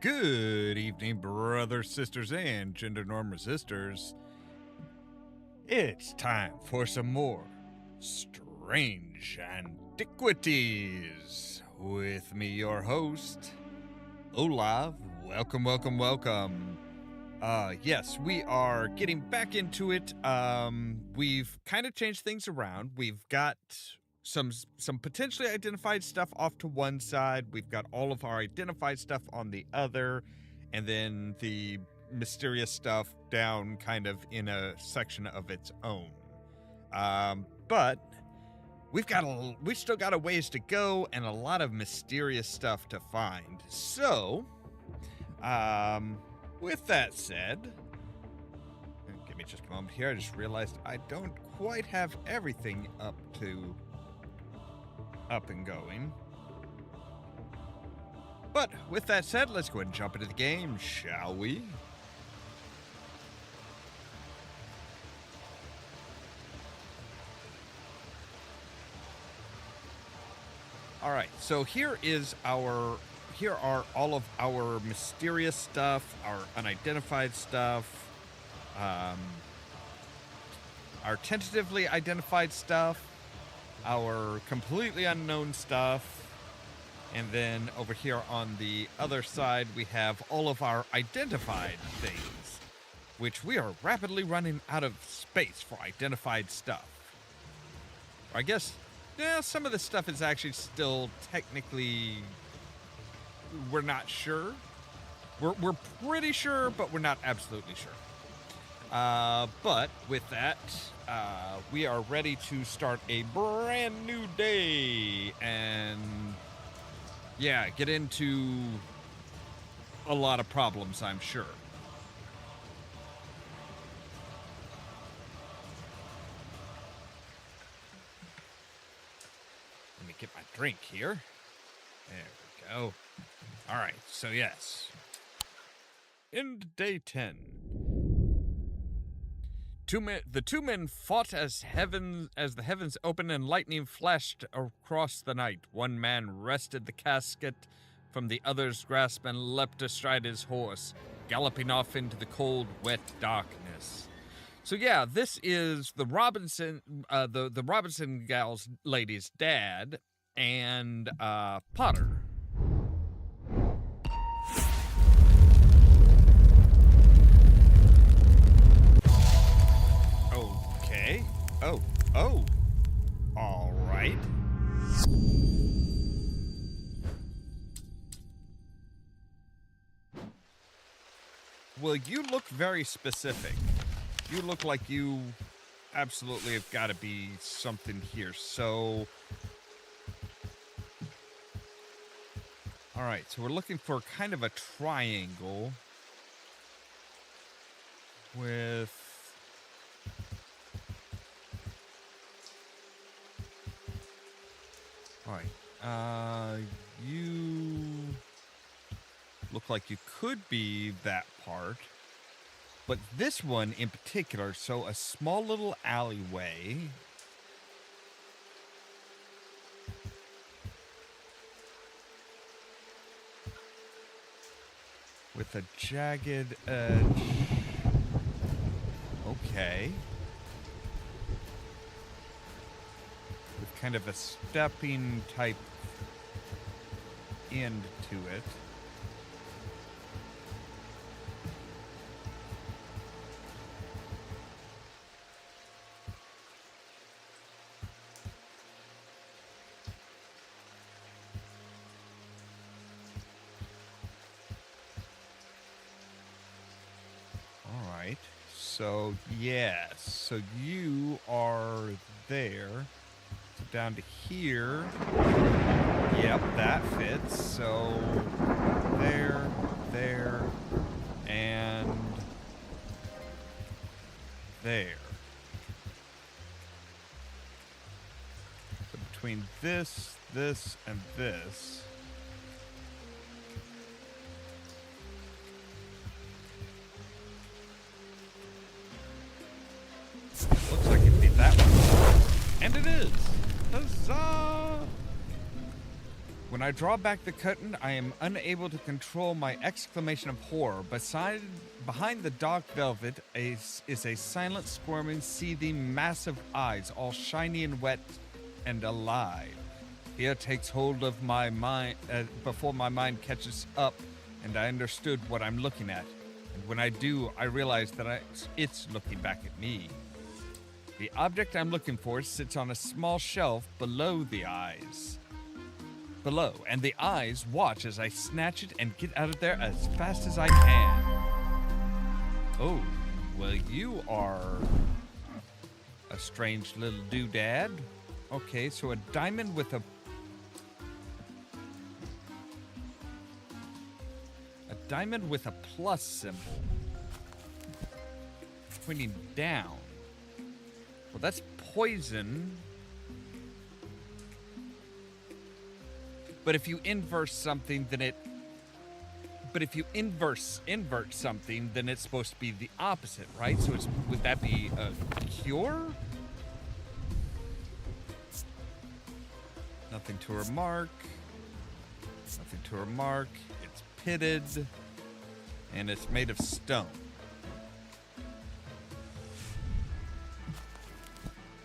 Good evening, brothers, sisters, and gender norm resistors. It's time for some more strange antiquities. With me, your host, Ollamh. Welcome, welcome, welcome. Yes, we are getting back into it. We've kind of changed things around. We've got some potentially identified stuff off to one side. We've got all of our identified stuff on the other, and then the mysterious stuff down kind of in a section of its own. But we've still got a ways to go and a lot of mysterious stuff to find. So, with that said, give me just a moment here. I just realized I don't quite have everything up and going. But with that said, let's go ahead and jump into the game, shall we? Alright, so here are all of our mysterious stuff, our unidentified stuff, our tentatively identified stuff, our completely unknown stuff, and then over here on the other side we have all of our identified things, which we are rapidly running out of space for identified stuff. I guess, yeah, some of this stuff is actually still technically, we're not sure. We're pretty sure, but we're not absolutely sure. But with that, we are ready to start a brand new day and, yeah, get into a lot of problems, I'm sure. Let me get my drink here. There we go. All right, so yes. Into day 10. The two men fought as the heavens opened and lightning flashed across the night. One man wrested the casket from the other's grasp and leapt astride his horse, galloping off into the cold, wet darkness. So yeah, this is the Robinson lady's dad and Potter. Okay. Oh. All right. Well, you look very specific. You look like you absolutely have got to be something here. So, all right. So we're looking for kind of a triangle with. Alright, you look like you could be that part, but this one in particular, so a small little alleyway. With a jagged edge. Okay. Kind of a stepping type end to it. All right. So, yes. So you are there. Down to here. Yep, that fits. So there, and there. So between this, and this. Looks like it'd be that one. And it is! Huzzah! When I draw back the curtain, I am unable to control my exclamation of horror. Behind the dark velvet is a silent, squirming, seething, massive eyes, all shiny and wet and alive. Fear takes hold of my mind before my mind catches up, and I understood what I'm looking at. And when I do, I realize that it's looking back at me. The object I'm looking for sits on a small shelf below the eyes. And the eyes watch as I snatch it and get out of there as fast as I can. Oh, well, you are a strange little doodad. Okay, so a diamond with a plus symbol pointing down. Well, that's poison. But if you invert something, then it's supposed to be the opposite, right? So would that be a cure? Nothing to remark. Nothing to remark. It's pitted, and it's made of stone.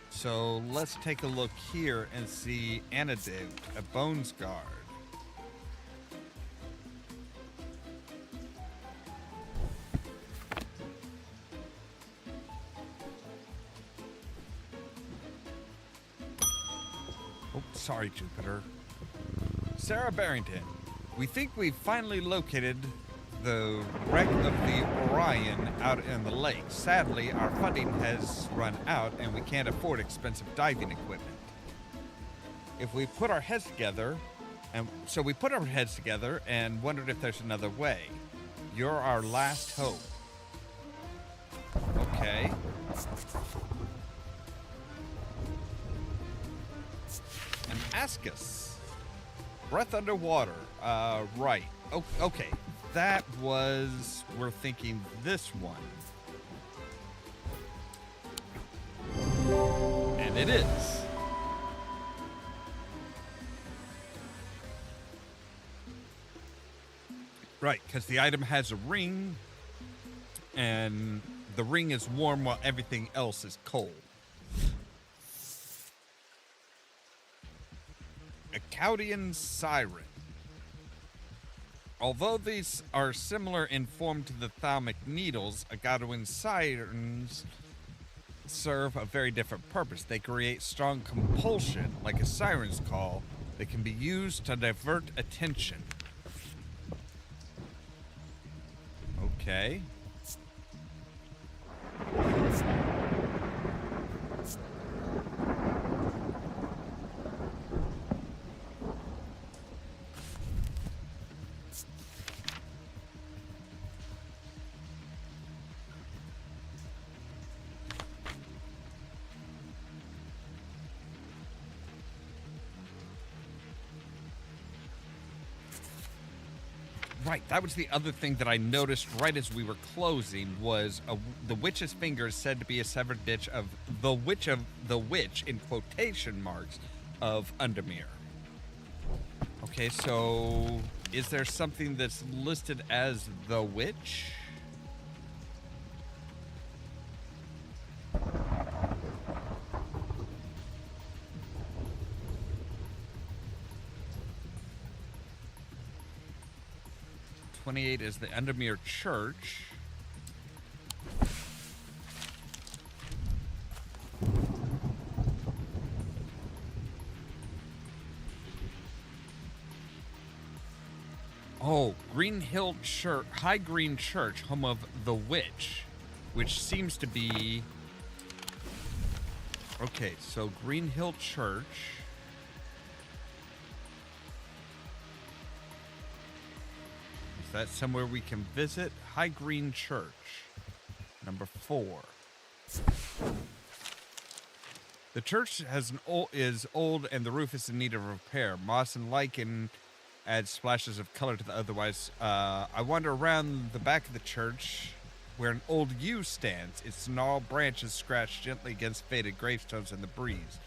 So let's take a look here and see antidote, a bones guard. Oh, sorry, Jupiter. Sarah Barrington, we think we've finally located the wreck of the Orion out in the lake. Sadly, our funding has run out and we can't afford expensive diving equipment. If we put our heads together, and wondered if there's another way. You're our last hope. Okay. And ask us. Breath underwater. Right. Okay. That was, we're thinking this one. And it is. Right, because the item has a ring, and the ring is warm while everything else is cold. Akkadian Siren. Although these are similar in form to the thalamic needles, Akkadian sirens serve a very different purpose. They create strong compulsion, like a siren's call, that can be used to divert attention. Okay. Right, that was the other thing that I noticed right as we were closing was the witch's finger is said to be a severed ditch of the witch in quotation marks of Undermere. Okay, so is there something that's listed as the witch? '28 is the Undermere Church. Oh, Green Hill Church, High Green Church, home of the witch, which seems to be... Okay, so Green Hill Church... That's somewhere we can visit. High Green Church, number 4. The church is old and the roof is in need of repair. Moss and lichen add splashes of color to the otherwise. I wander around the back of the church where an old yew stands. Its gnarled branches scratch gently against faded gravestones in the breeze.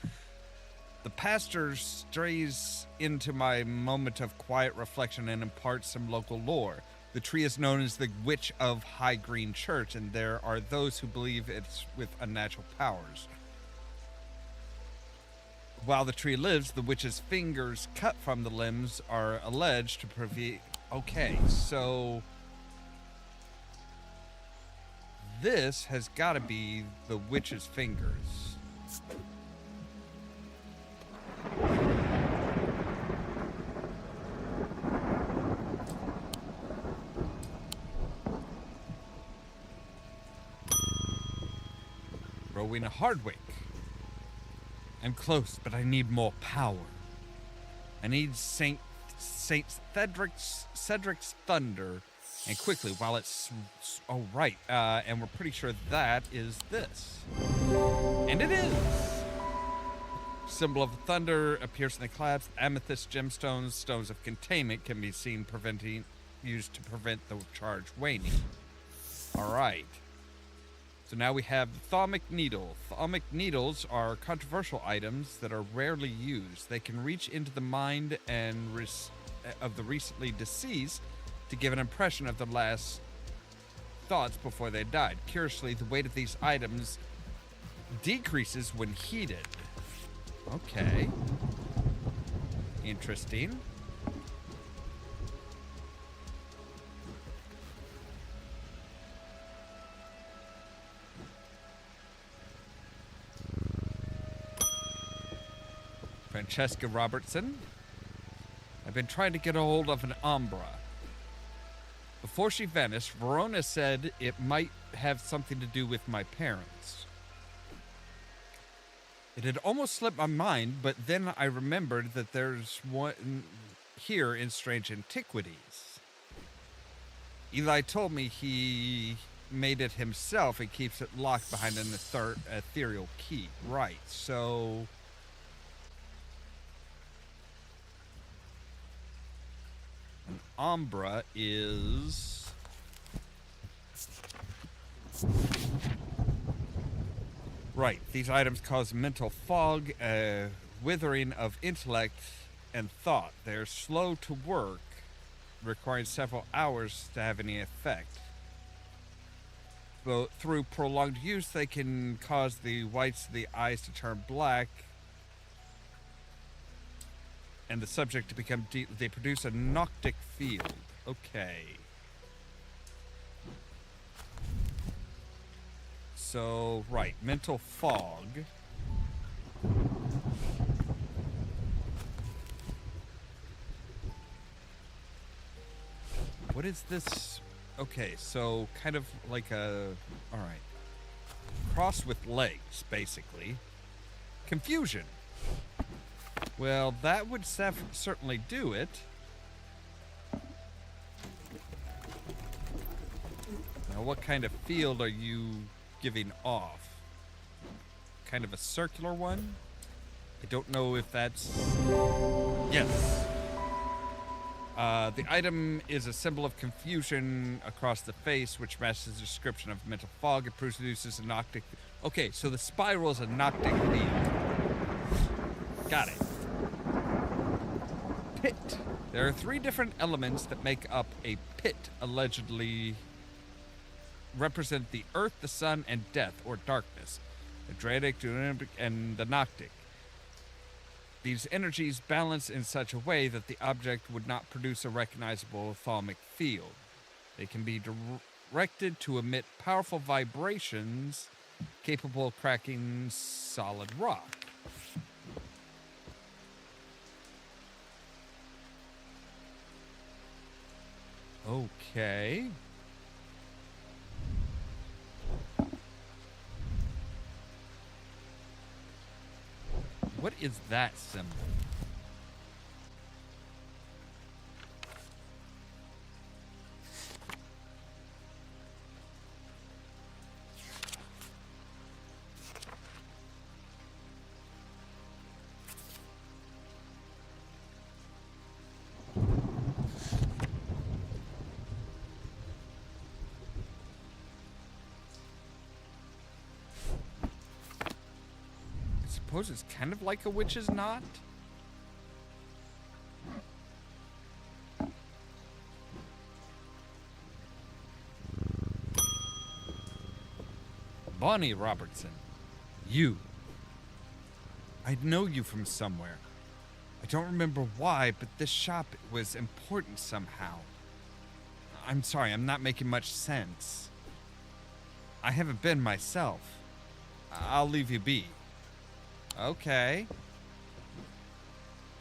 The pastor strays into my moment of quiet reflection and imparts some local lore. The tree is known as the Witch of High Green Church, and there are those who believe it's with unnatural powers. While the tree lives, the witch's fingers cut from the limbs are alleged to prevent... Okay, so... this has got to be the witch's fingers. Rowena Hardwick. I'm close, but I need more power. I need Saint Cedric's thunder, and quickly, while it's... oh, right. And we're pretty sure that is this. And it is! Symbol of thunder appears in the collapse. Amethyst gemstones, stones of containment can be seen used to prevent the charge waning. All right. So now we have the Thalmic Needle. Thalmic needles are controversial items that are rarely used. They can reach into the mind and of the recently deceased to give an impression of the last thoughts before they died. Curiously, the weight of these items decreases when heated. Okay. Interesting. Francesca Robertson. I've been trying to get a hold of an Umbra. Before she vanished, Verona said it might have something to do with my parents. It had almost slipped my mind, but then I remembered that there's one here in Strange Antiquities. Eli told me he made it himself and keeps it locked behind an ethereal key. Right, so... an Umbra is... right, these items cause mental fog, withering of intellect and thought. They're slow to work, requiring several hours to have any effect. But through prolonged use, they can cause the whites of the eyes to turn black, and the subject to become they produce a noctic field. Okay. So, right, mental fog. What is this? Okay, so kind of like a... alright. Cross with legs, basically. Confusion. Well, that would certainly do it. Now, what kind of field are you giving off? Kind of a circular one? I don't know if that's... yes. The item is a symbol of confusion across the face, which matches the description of mental fog. It produces a noctic... okay, so the spiral is a noctic field. Got it. Pit. There are 3 different elements that make up a pit, allegedly represent the earth, the sun, and death, or darkness. The Dradic, and the Noctic. These energies balance in such a way that the object would not produce a recognizable thalmic field. They can be directed to emit powerful vibrations capable of cracking solid rock. Okay. What is that symbol? suppose it's kind of like a witch's knot. Bonnie Robertson, you. I know you from somewhere. I don't remember why, but this shop was important somehow. I'm sorry, I'm not making much sense. I haven't been myself. I'll leave you be. Okay.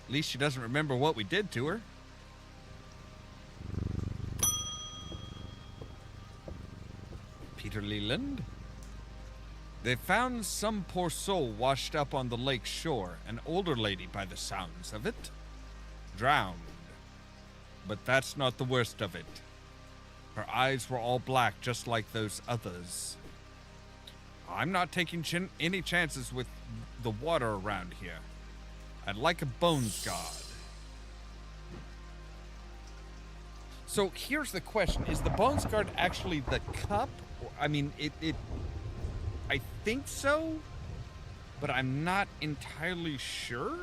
At least she doesn't remember what we did to her. Peter Leland? They found some poor soul washed up on the lake shore, an older lady by the sounds of it. Drowned. But that's not the worst of it. Her eyes were all black, just like those others. I'm not taking any chances with the water around here. I'd like a bones god. So here's the question. Is the bones guard actually the cup? I mean, I think so, but I'm not entirely sure.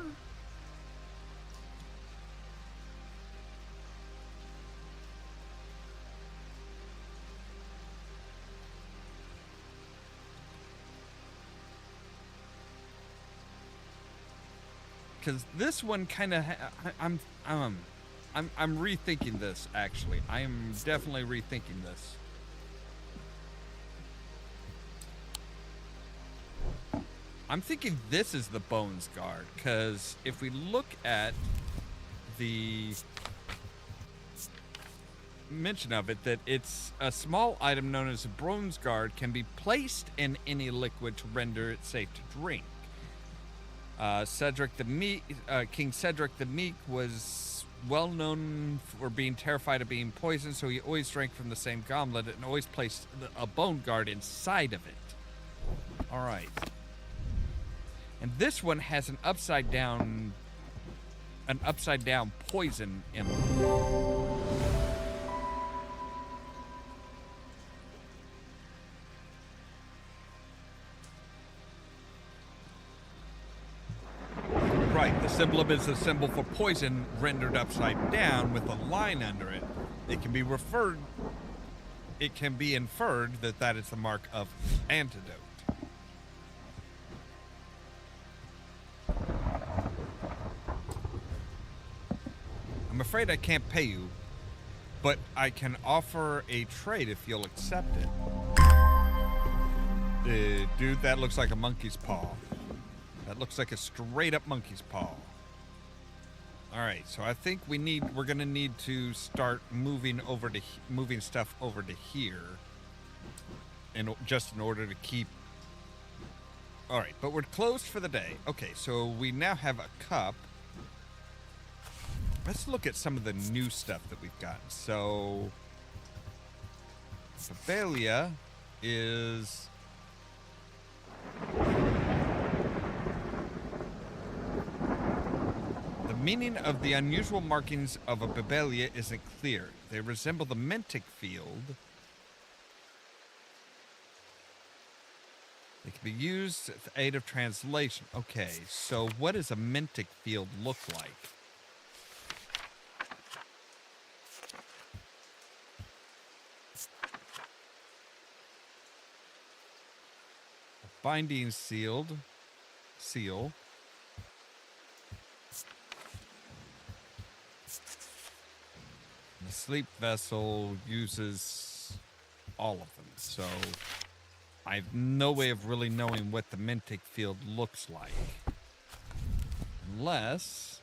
Because this one kind of, I'm rethinking this. Actually, I am definitely rethinking this. I'm thinking this is the bones guard, because if we look at the mention of it, that it's a small item known as a bones guard can be placed in any liquid to render it safe to drink. King Cedric the Meek was well known for being terrified of being poisoned, so he always drank from the same goblet and always placed a bone guard inside of it. All right. And this one has an upside down poison emblem. Right, the symbol is a symbol for poison rendered upside down with a line under it. It can be inferred that that is the mark of antidote. I'm afraid I can't pay you, but I can offer a trade if you'll accept it. Dude, that looks like a monkey's paw. That looks like a straight up monkey's paw. Alright, so I think we're gonna need to start moving stuff over to here. Just in order to keep... Alright, but we're closed for the day. Okay, so we now have a cup. Let's look at some of the new stuff that we've gotten. So, Babelia is... The meaning of the unusual markings of a Babelia isn't clear. They resemble the Mentic field. They can be used with the aid of translation. Okay, so what does a Mentic field look like? Binding seal. The sleep vessel uses all of them, so I have no way of really knowing what the Mentic field looks like. Unless...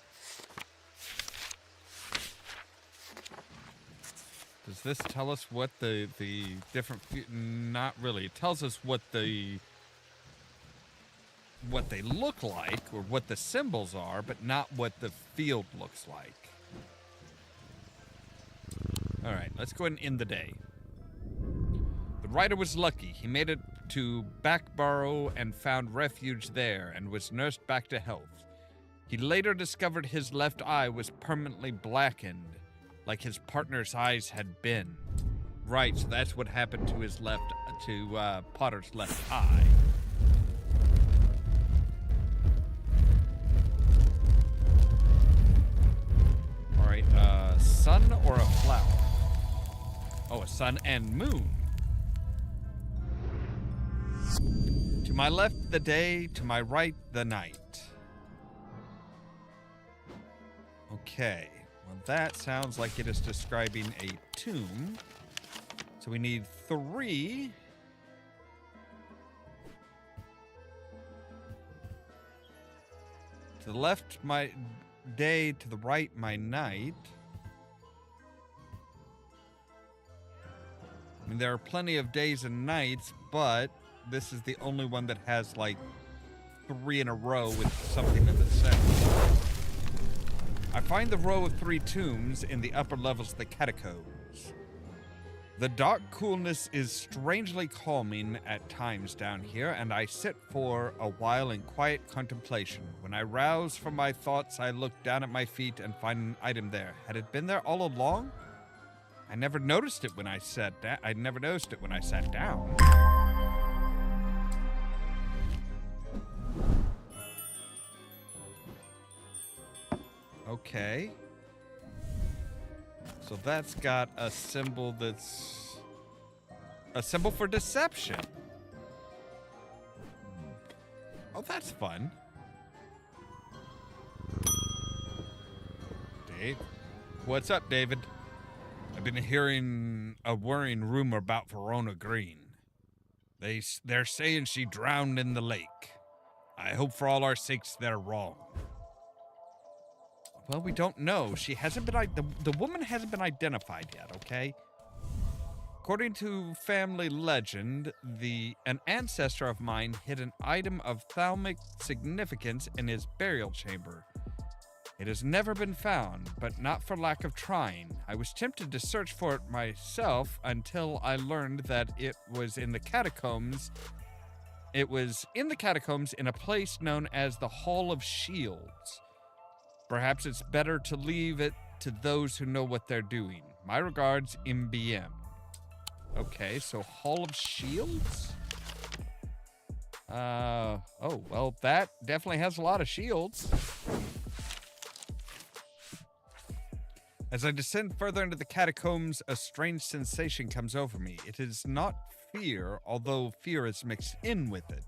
Does this tell us what the different... Not really. It tells us what they look like, or what the symbols are, but not what the field looks like. Alright, let's go ahead and end the day. The rider was lucky. He made it to Backbarrow and found refuge there, and was nursed back to health. He later discovered his left eye was permanently blackened, like his partner's eyes had been. Right, so that's what happened to Potter's left eye. Sorry, sun or a flower? Oh, a sun and moon. To my left, the day. To my right, the night. Okay. Well, that sounds like it is describing a tomb. So we need 3. To the left, my day. To the right, my night. I mean, there are plenty of days and nights, but this is the only one that has, like, 3 in a row with something in the center. I find the row of 3 tombs in the upper levels of the catacombs. The dark coolness is strangely calming at times down here, and I sit for a while in quiet contemplation. When I rouse from my thoughts, I look down at my feet and find an item there. Had it been there all along? I never noticed it when I sat down. I never noticed it when I sat down. Okay. So that's got a symbol that's a symbol for deception. Oh, that's fun. Dave? What's up, David? I've been hearing a worrying rumor about Verona Green. They're saying she drowned in the lake. I hope for all our sakes they're wrong. Well, we don't know. She hasn't been... The woman hasn't been identified yet, okay? According to family legend, an ancestor of mine hid an item of thalamic significance in his burial chamber. It has never been found, but not for lack of trying. I was tempted to search for it myself until I learned that it was in the catacombs. It was in the catacombs in a place known as the Hall of Shields. Perhaps it's better to leave it to those who know what they're doing. My regards, MBM. Okay, so Hall of Shields? Oh, well, that definitely has a lot of shields. As I descend further into the catacombs, a strange sensation comes over me. It is not fear, although fear is mixed in with it.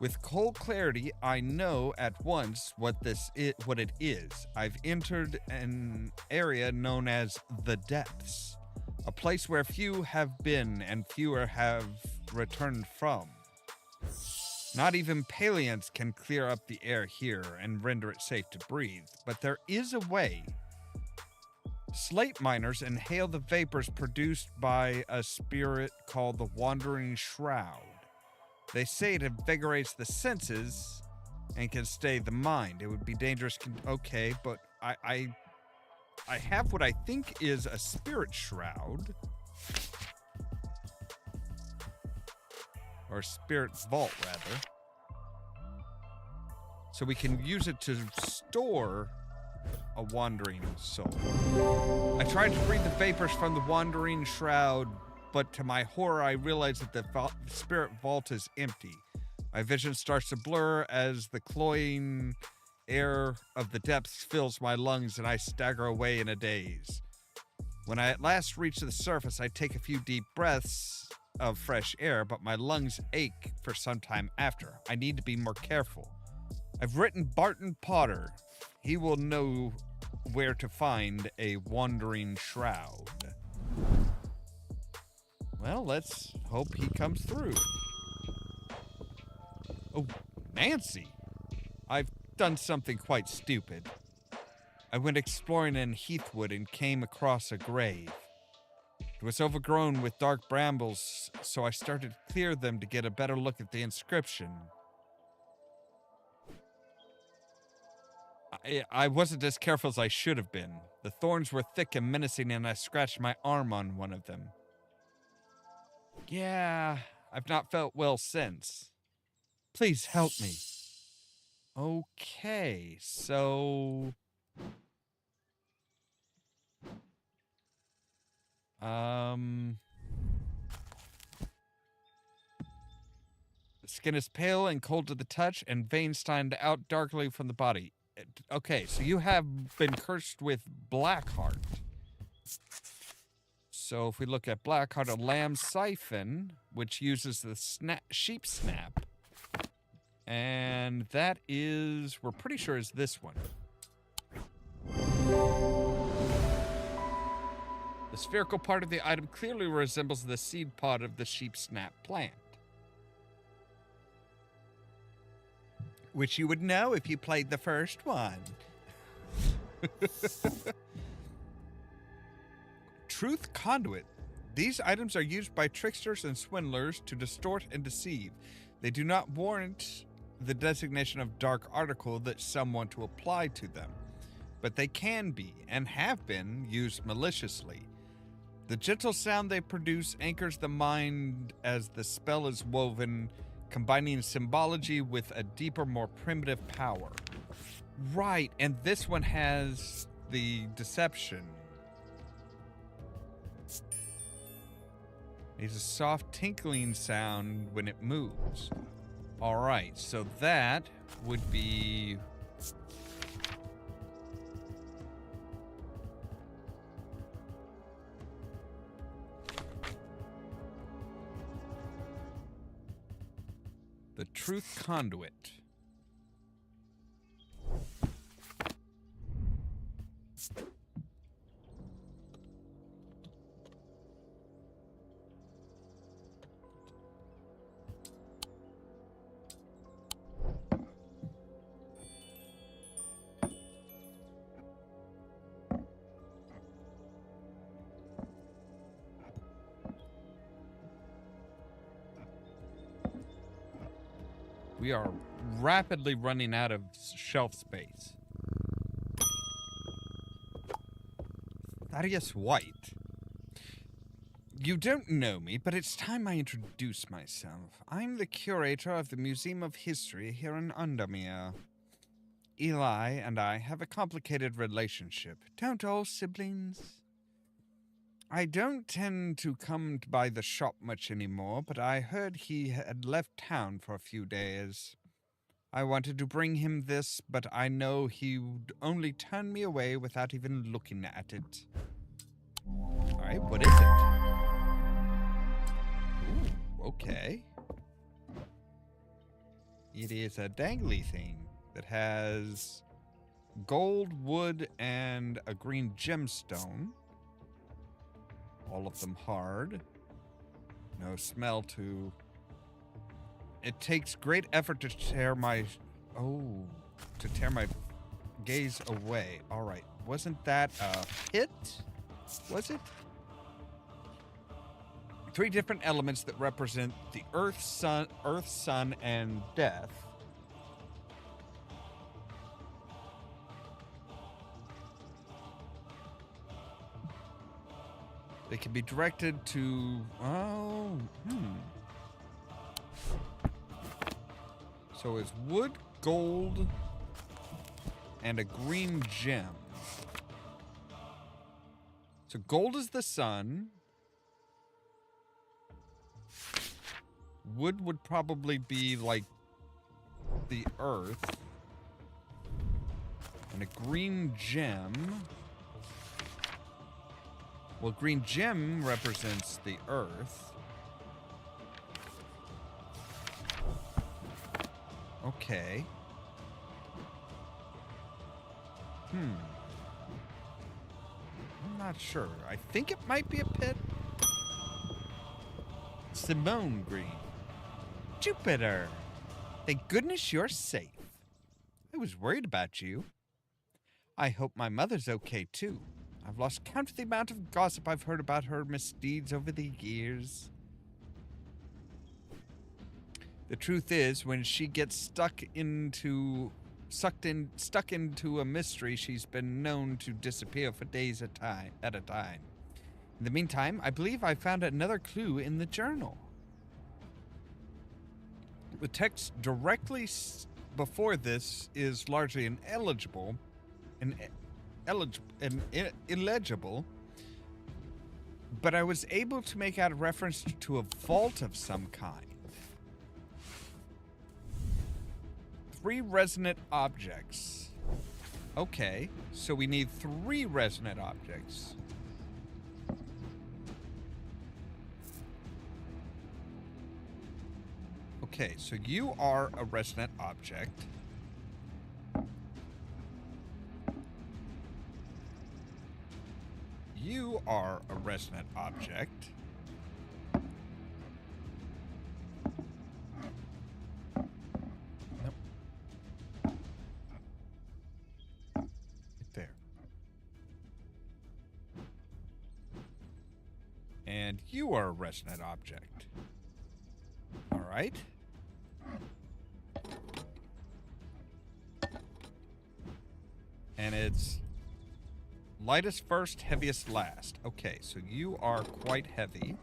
With cold clarity, I know at once what it is. I've entered an area known as the Depths, a place where few have been and fewer have returned from. Not even Paleants can clear up the air here and render it safe to breathe, but there is a way. Slate miners inhale the vapors produced by a spirit called the Wandering Shroud. They say it invigorates the senses and can stay the mind. It would be dangerous. Okay, but I have what I think is a spirit shroud. Or spirit vault, rather. So we can use it to store a wandering soul. I tried to breathe the vapors from the Wandering Shroud, but to my horror, I realize that the spirit vault is empty. My vision starts to blur as the cloying air of the depths fills my lungs and I stagger away in a daze. When I at last reach the surface, I take a few deep breaths of fresh air, but my lungs ache for some time after. I need to be more careful. I've written Barton Potter. He will know where to find a wandering shroud. Well, let's hope he comes through. Oh, Nancy! I've done something quite stupid. I went exploring in Heathwood and came across a grave. It was overgrown with dark brambles, so I started to clear them to get a better look at the inscription. I wasn't as careful as I should have been. The thorns were thick and menacing, and I scratched my arm on one of them. Yeah, I've not felt well since. Please help me. Okay, so... The skin is pale and cold to the touch, and veins stand out darkly from the body. Okay, so you have been cursed with Blackheart. So if we look at Blackheart, a lamb siphon, which uses the sheep snap. And that is, we're pretty sure is this one. The spherical part of the item clearly resembles the seed pod of the sheep snap plant. Which you would know if you played the first one. Truth Conduit. These items are used by tricksters and swindlers to distort and deceive. They do not warrant the designation of dark article that some want to apply to them, but they can be, and have been, used maliciously. The gentle sound they produce anchors the mind as the spell is woven, combining symbology with a deeper, more primitive power. Right, and this one has the deception. It's a soft tinkling sound when it moves. All right, so that would be... the Truth Conduit. We are rapidly running out of shelf space. Thaddeus White. You don't know me, but it's time I introduce myself. I'm the curator of the Museum of History here in Undermere. Eli and I have a complicated relationship. Don't all siblings? I don't tend to come by the shop much anymore, but I heard he had left town for a few days. I wanted to bring him this, but I know he would only turn me away without even looking at it. Alright, what is it? Ooh, okay. It is a dangly thing that has gold, wood, and a green gemstone. All of them hard. No smell to... It takes great effort to tear my... to tear my gaze away. Alright, wasn't that a hit? Was it? 3 different elements that represent the earth, sun, and death. They can be directed to... So it's wood, gold, and a green gem. So gold is the sun. Wood would probably be like the earth. And a green gem... Well, green gem represents the earth. Okay. I'm not sure. I think it might be a pit. Simone Green. Jupiter. Thank goodness you're safe. I was worried about you. I hope my mother's okay, too. I've lost count of the amount of gossip I've heard about her misdeeds over the years. The truth is, when she gets stuck into a mystery, she's been known to disappear for days at a time. In the meantime, I believe I found another clue in the journal. The text directly before this is largely illegible, but I was able to make out a reference to a vault of some kind. 3 resonant objects. Okay, so we need 3 resonant objects. Okay, so you are a resonant object. You are a resonant object. Nope. Right there. And you are a resonant object. All right. And it's lightest first, heaviest last. Okay, so you are quite heavy.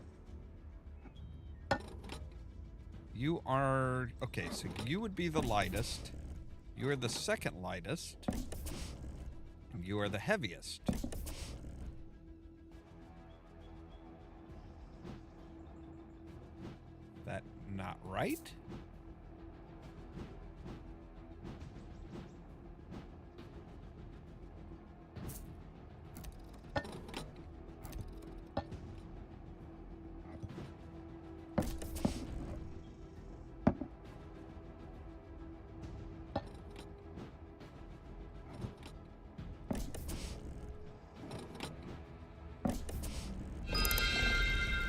You are... Okay, so you would be the lightest. You are the second lightest. And you are the heaviest. That not right?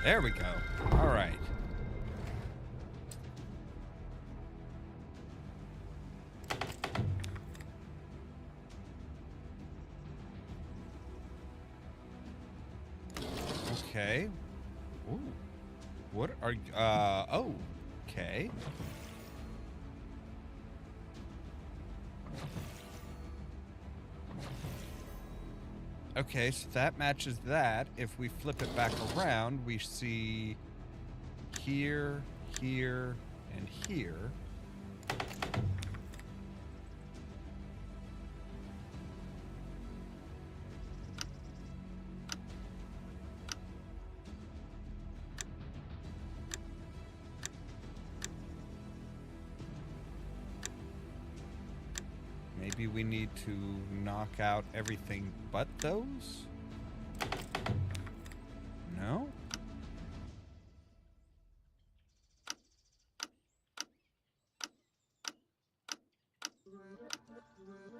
There we go. All right. Okay. Ooh. What are you... oh. Okay. Okay, so that matches that. If we flip it back around, we see here, here, and here. Maybe we need to knock out everything but those? No?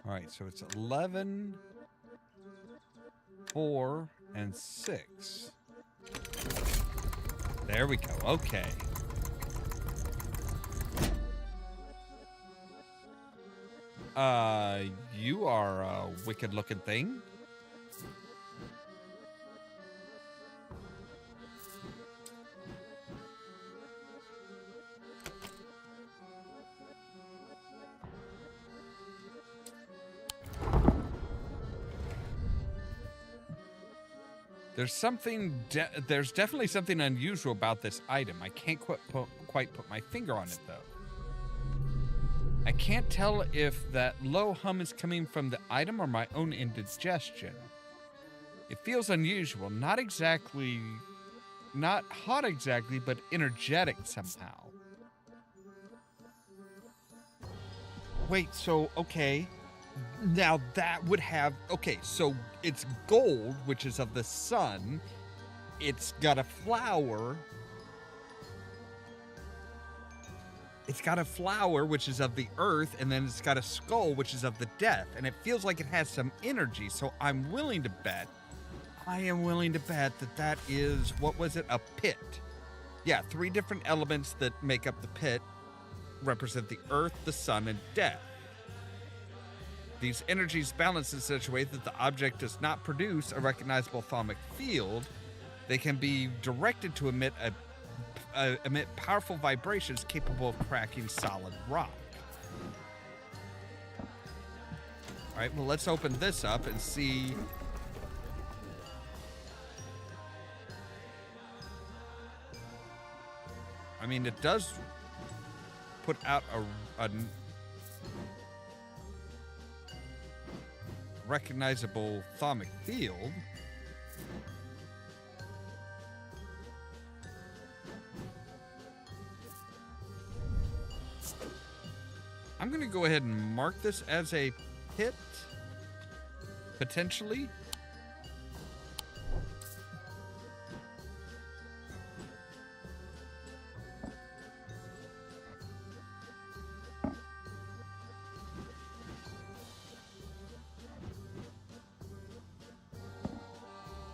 Alright, so it's 11, 4, and 6. There we go. Okay. You are a wicked-looking thing. There's definitely something unusual about this item. I can't quite put my finger on it, though. I can't tell if that low hum is coming from the item or my own indigestion. It feels unusual, not hot exactly, but energetic somehow. Wait, so, okay. Now that would have... Okay, so it's gold, which is of the sun. It's got a flower... It's got a flower, which is of the earth, and then it's got a skull, which is of the death. And it feels like it has some energy, so I'm willing to bet, I am willing to bet that that is, what was it, a pit. Yeah, 3 different elements that make up the pit represent the earth, the sun, and death. These energies balance in such a way that the object does not produce a recognizable thermic field. They can be directed to emit powerful vibrations capable of cracking solid rock. All right, well, let's open this up and see. I mean, it does put out a recognizable thermic field. I'm going to go ahead and mark this as a pit. potentially.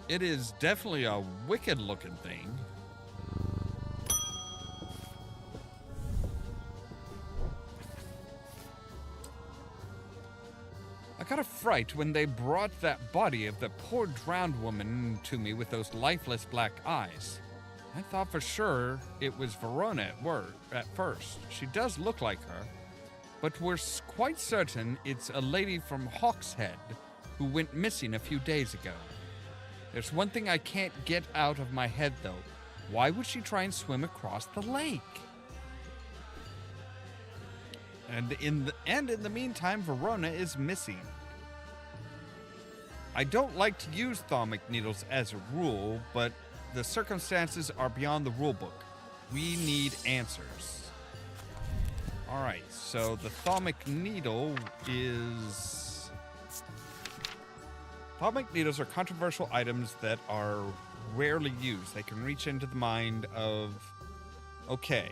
It is definitely a wicked looking thing. I got a fright when they brought that body of the poor drowned woman to me with those lifeless black eyes. I thought for sure it was Verona at first. She does look like her, but we're quite certain it's a lady from Hawkshead who went missing a few days ago. There's one thing I can't get out of my head, though. Why would she try and swim across the lake? And in the meantime, Verona is missing. I don't like to use thaumic needles as a rule, but the circumstances are beyond the rulebook. We need answers. All right, so the thaumic needle is... Thaumic needles are controversial items that are rarely used. They can reach into the mind of... Okay.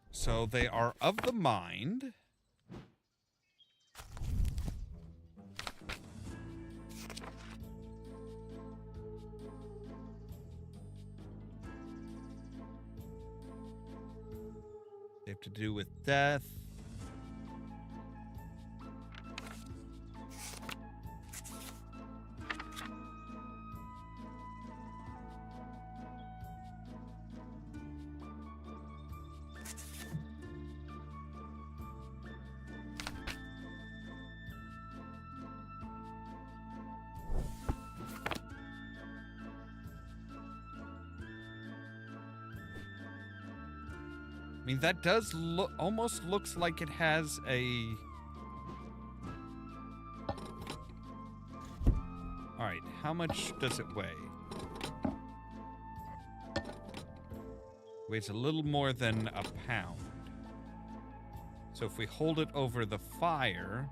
So they are of the mind. They have to do with death. I mean, that does look, almost looks like it has a... Alright, how much does it weigh? Weighs a little more than a pound. So if we hold it over the fire...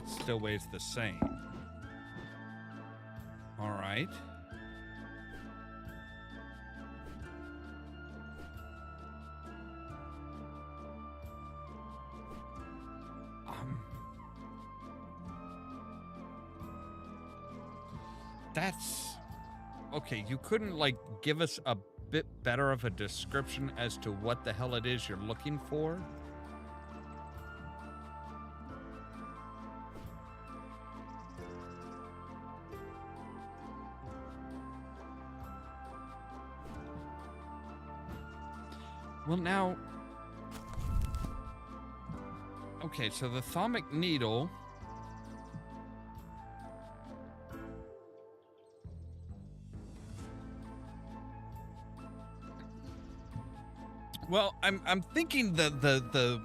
Still weighs the same. All right. That's okay. You couldn't like give us a bit better of a description as to what the hell it is you're looking for? Well, now... Okay, so the thaumic needle... Well, I'm thinking the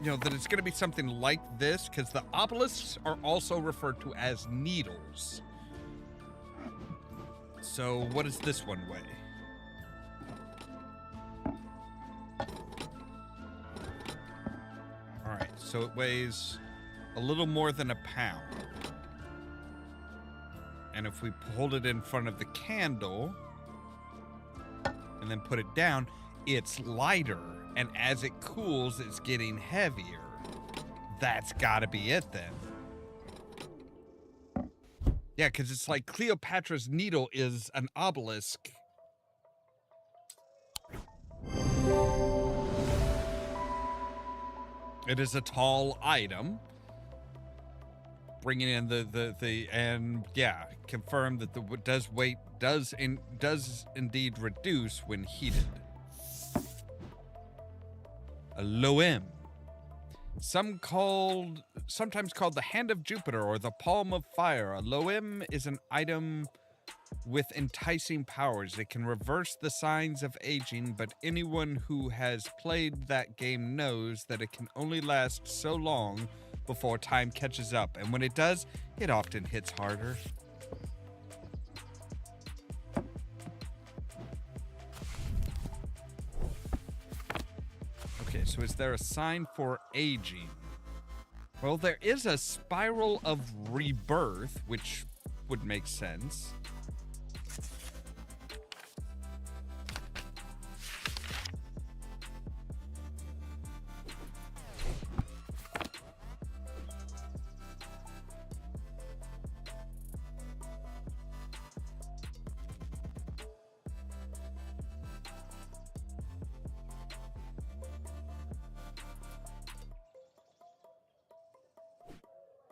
you know, that it's going to be something like this, because the obelisks are also referred to as needles. So what does this one weigh? So it weighs a little more than a pound. And if we hold it in front of the candle and then put it down, it's lighter. And as it cools, it's getting heavier. That's gotta be it then. Yeah, because it's like Cleopatra's Needle is an obelisk. It is a tall item. Bringing in the and yeah, confirm that the weight does indeed reduce when heated. A loem. Sometimes called the Hand of Jupiter or the Palm of Fire. A loem is an item with enticing powers. It can reverse the signs of aging, but anyone who has played that game knows that it can only last so long before time catches up, and when it does, it often hits harder. Okay, so is there a sign for aging? Well, there is a spiral of rebirth, which would make sense.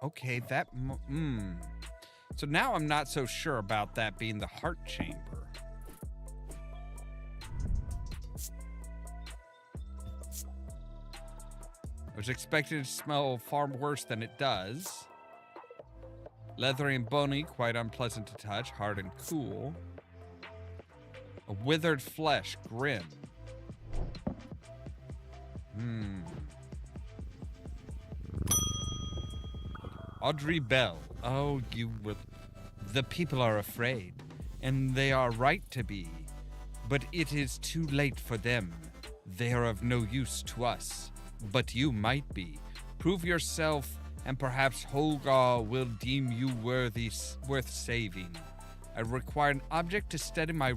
Okay, that... So now I'm not so sure about that being the heart chamber. I was expecting it to smell far worse than it does. Leathery and bony, quite unpleasant to touch, hard and cool. A withered flesh, grim. Audrey Bell. Oh, you will... The people are afraid, and they are right to be. But it is too late for them. They are of no use to us. But you might be. Prove yourself, and perhaps Holgar will deem you worth saving. I require an object to steady my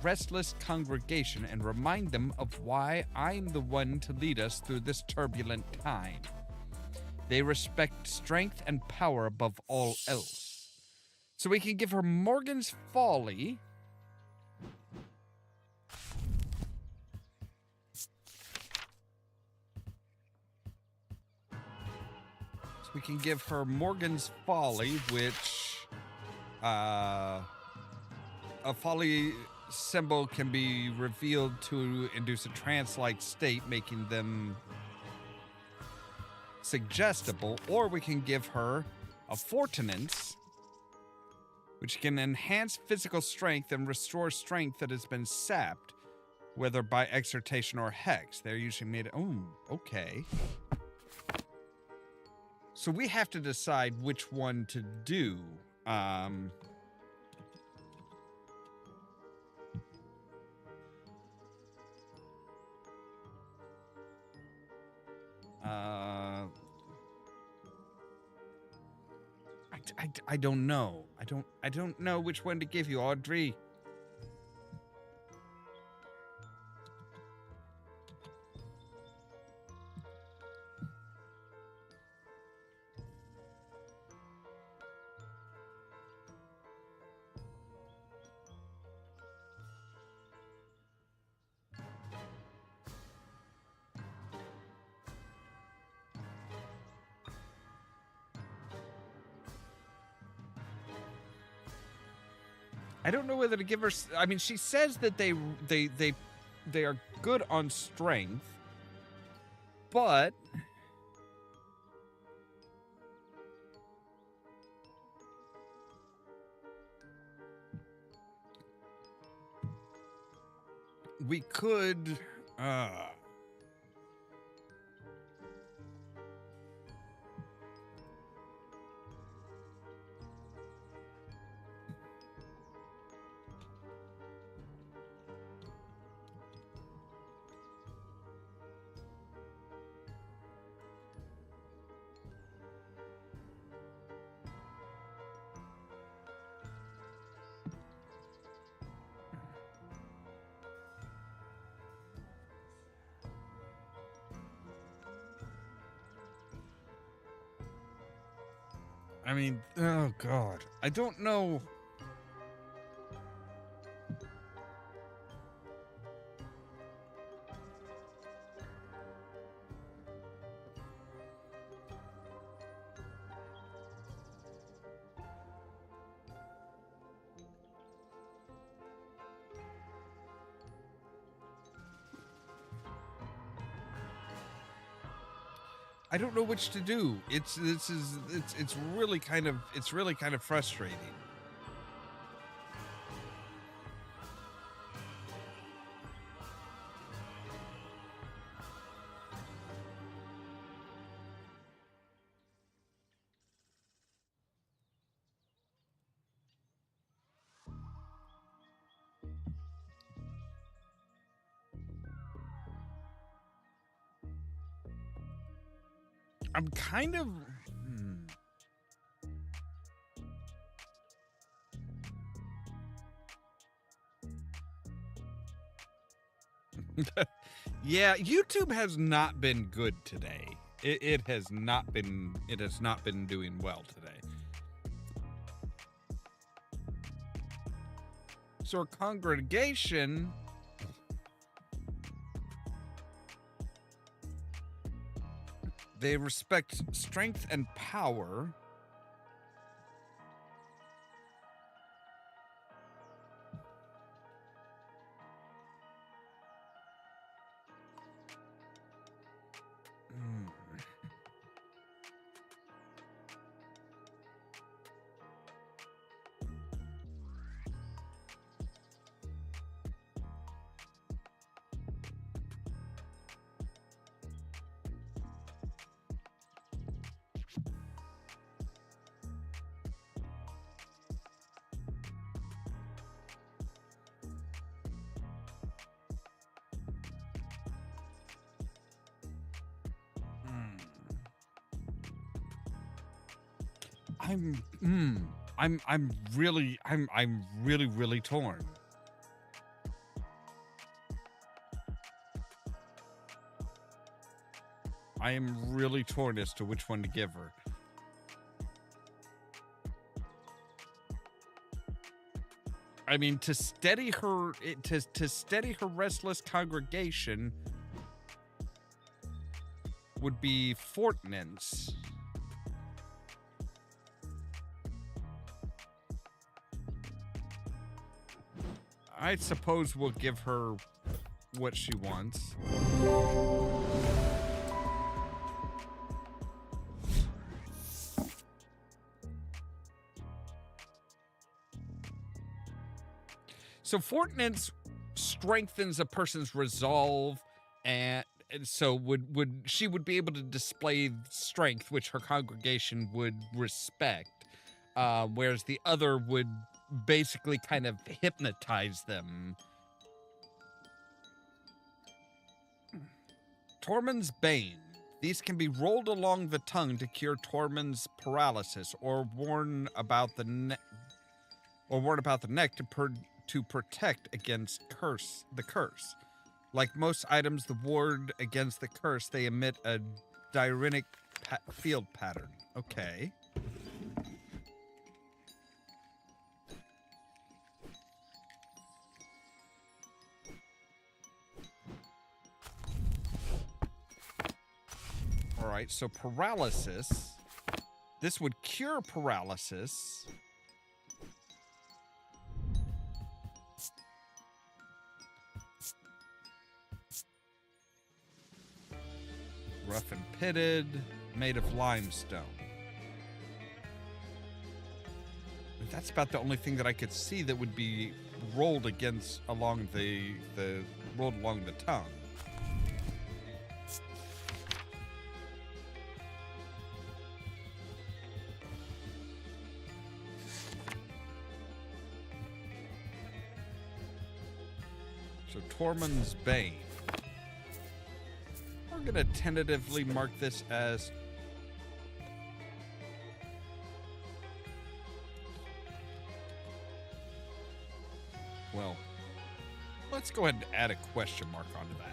restless congregation and remind them of why I'm the one to lead us through this turbulent time. They respect strength and power above all else. So we can give her Morgan's Folly. We can give her Morgan's Folly, which a folly symbol can be revealed to induce a trance-like state, making them suggestible, or we can give her a Fortinance, which can enhance physical strength and restore strength that has been sapped, whether by exhortation or hex. They're usually made... Oh, okay. So we have to decide which one to do. I don't know. I don't know which one to give you, Audrey. I don't know whether to give her... I mean, she says that they are good on strength, but... we could... I mean, oh God. I don't know. I don't know which to do. It's really kind of frustrating. I'm kind of... Yeah, YouTube has not been good today. It has not been doing well today. So our congregation, they respect strength and power. I'm really torn. I am really torn as to which one to give her. I mean, to steady her restless congregation would be Fortnance. I suppose we'll give her what she wants. So Fortnance strengthens a person's resolve, and so she would be able to display strength, which her congregation would respect, whereas the other would basically kind of hypnotize them. Tormund's Bane. These can be rolled along the tongue to cure Tormund's paralysis, or worn about the neck, to protect against the curse. Like most items that ward against the curse, they emit a diurenic field pattern. Okay. All right, so paralysis. This would cure paralysis. Rough and pitted, made of limestone. That's about the only thing that I could see that would be rolled along the tongue. So Tormund's Bane. We're going to tentatively mark this as... Well, let's go ahead and add a question mark onto that.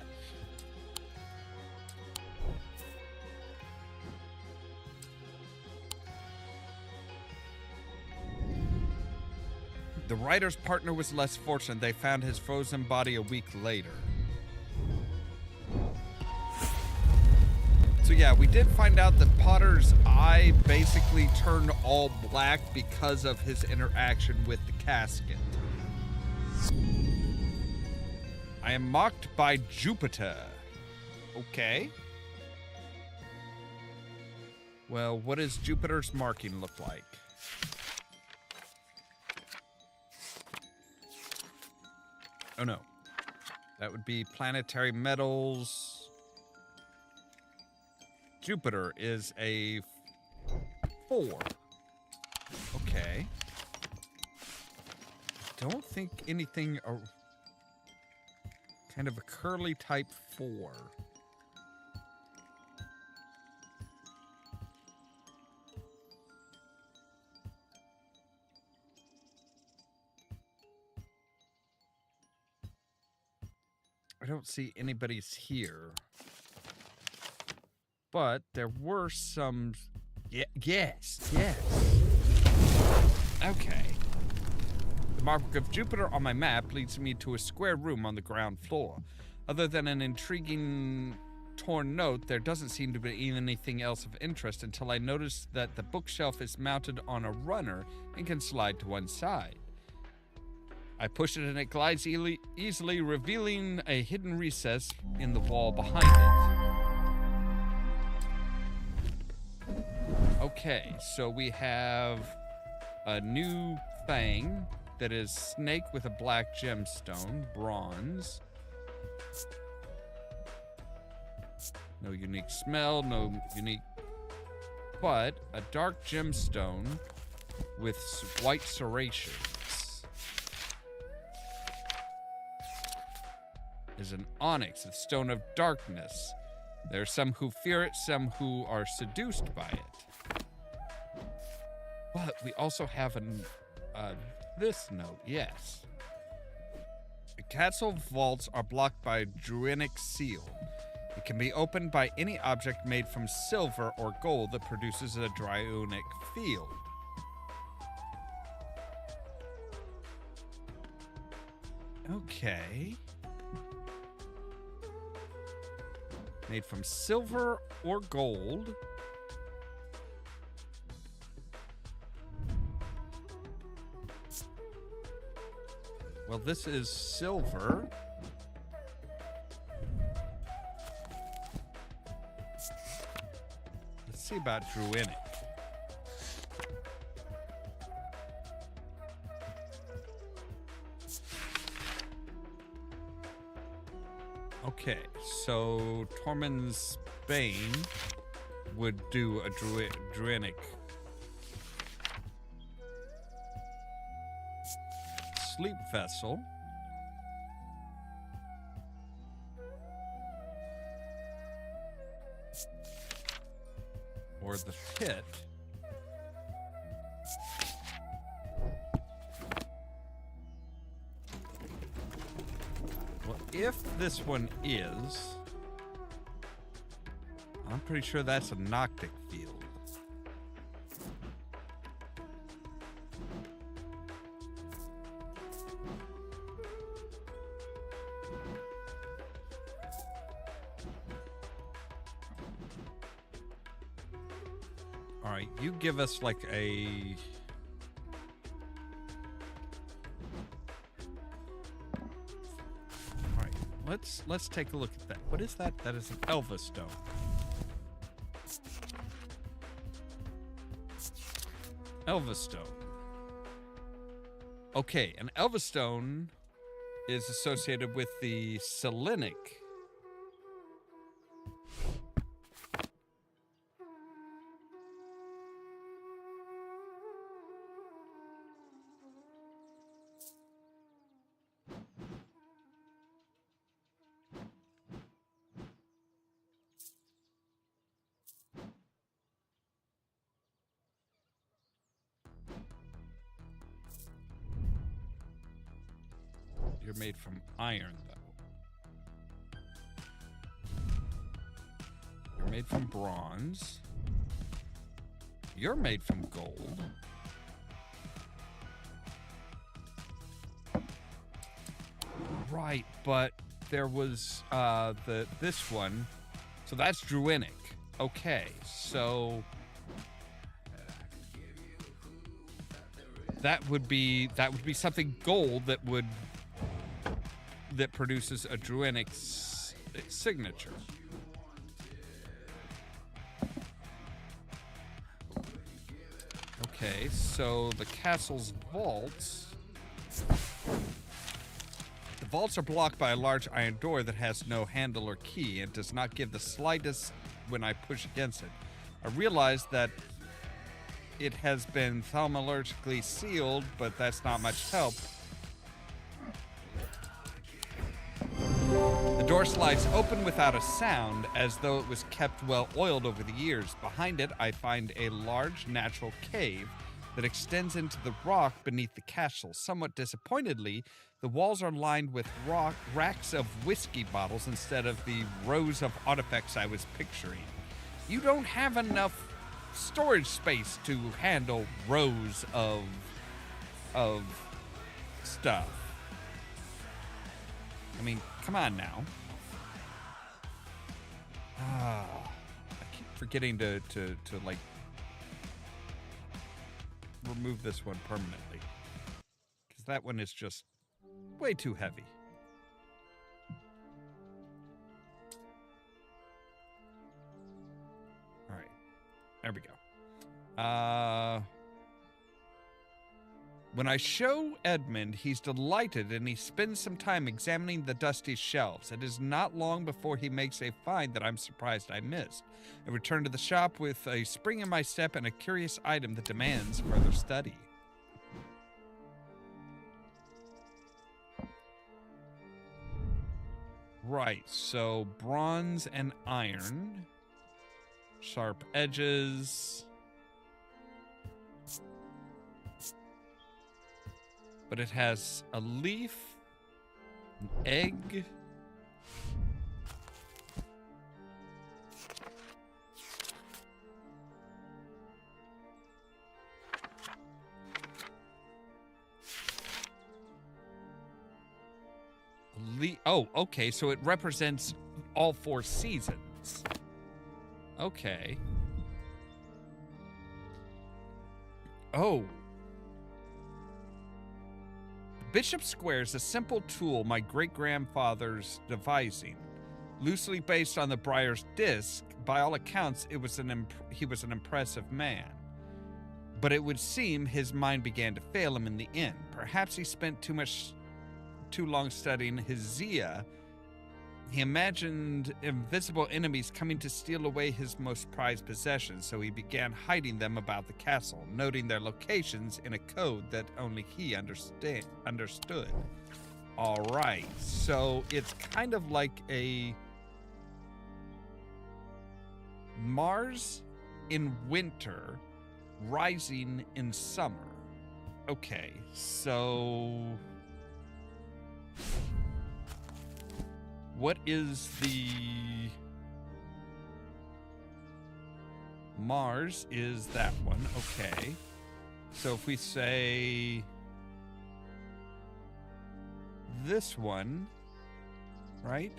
The writer's partner was less fortunate. They found his frozen body a week later. So yeah, we did find out that Potter's eye basically turned all black because of his interaction with the casket. I am mocked by Jupiter. Okay. Well, what does Jupiter's marking look like? Oh no. That would be planetary metals. Jupiter is a 4. Okay. Don't think anything kind of a curly type 4. don't see anybody's here. But there were some... Yes. Okay. The mark of Jupiter on my map leads me to a square room on the ground floor. Other than an intriguing torn note, there doesn't seem to be anything else of interest until I notice that the bookshelf is mounted on a runner and can slide to one side. I push it and it glides easily, revealing a hidden recess in the wall behind it. Okay, so we have a new thing that is snake with a black gemstone, bronze. No unique smell, no unique... But a dark gemstone with white serrations is an onyx, a stone of darkness. There are some who fear it, some who are seduced by it. But we also have this note, yes. The castle vaults are blocked by a druidic seal. It can be opened by any object made from silver or gold that produces a druidic field. Okay. Made from silver or gold. Well, this is silver. Let's see about druidic. Okay, so Tormund's Bane would do a druidic sleep vessel. Or the pit. Well, if this one is, I'm pretty sure that's a Noctic field. All right, you give us like a... All right, let's take a look at that. What is that? That is an Elva stone. Elva stone. Okay, an Elva stone is associated with the Selenic. You're made from iron, though. You're made from bronze. You're made from gold. Right, but there was this one. So that's druidic. Okay, so that would be something gold that produces a druidic signature. Okay, so the castle's vaults. The vaults are blocked by a large iron door that has no handle or key and does not give the slightest when I push against it. I realize that it has been thaumaturgically sealed, but that's not much help. The door slides open without a sound, as though it was kept well oiled over the years. Behind it, I find a large natural cave that extends into the rock beneath the castle. Somewhat disappointedly, the walls are lined with racks of whiskey bottles instead of the rows of artifacts I was picturing. You don't have enough storage space to handle rows of stuff. I mean, come on now. I keep forgetting to like remove this one permanently, because that one is just way too heavy. All right, there we go. When I show Edmund, he's delighted and he spends some time examining the dusty shelves. It is not long before he makes a find that I'm surprised I missed. I return to the shop with a spring in my step and a curious item that demands further study. Right, so bronze and iron. Sharp edges. But it has a leaf, an egg. Oh, okay, so it represents all 4 seasons. Okay. Oh. Bishop Square is a simple tool my great-grandfather's devising. Loosely based on the Briar's disc, by all accounts, he was an impressive man. But it would seem his mind began to fail him in the end. Perhaps he spent too long studying his Zia. He imagined invisible enemies coming to steal away his most prized possessions, so he began hiding them about the castle, noting their locations in a code that only he understood. All right, so it's kind of like a Mars in winter, rising in summer. Okay, so what is the Mars is that one. Okay. So if we say this one, right?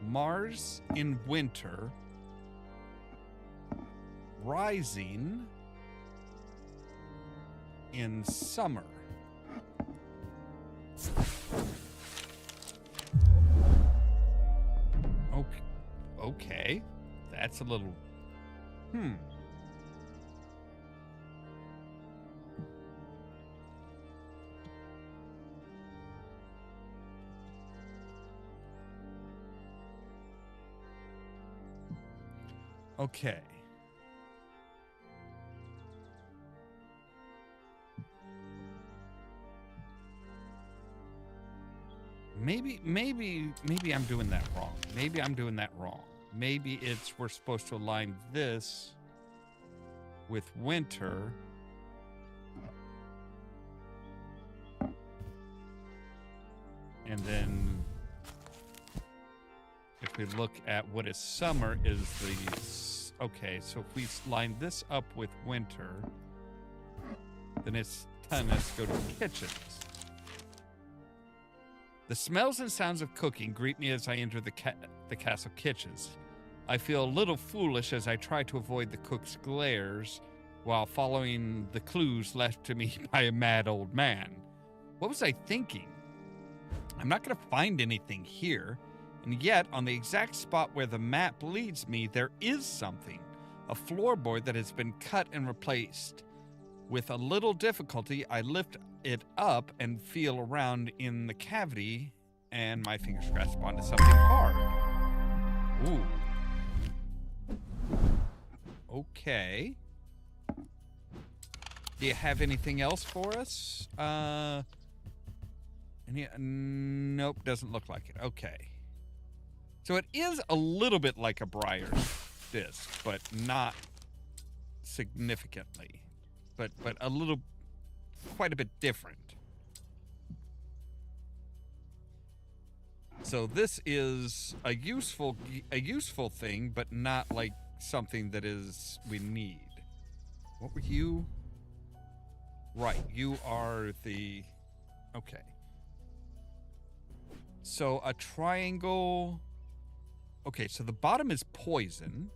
Mars in winter, rising in summer. Okay. That's a little... Okay. Maybe I'm doing that wrong. Maybe we're supposed to align this with winter. And then if we look at what is summer is the... Okay, so if we line this up with winter, then it's time to go to kitchens. The smells and sounds of cooking greet me as I enter the castle kitchens. I feel a little foolish as I try to avoid the cook's glares while following the clues left to me by a mad old man. What was I thinking? I'm not going to find anything here, and yet on the exact spot where the map leads me, there is something. A floorboard that has been cut and replaced. With a little difficulty, I lift it up and feel around in the cavity, and my fingers grasp onto something hard. Ooh. Okay. Do you have anything else for us? Nope, doesn't look like it. Okay. So it is a little bit like a Briar's disc, but not significantly. But a little, quite a bit different. So this is a useful thing, but not like something that we need. What were you? Right, you are the... Okay. So a triangle... Okay, so the bottom is poison.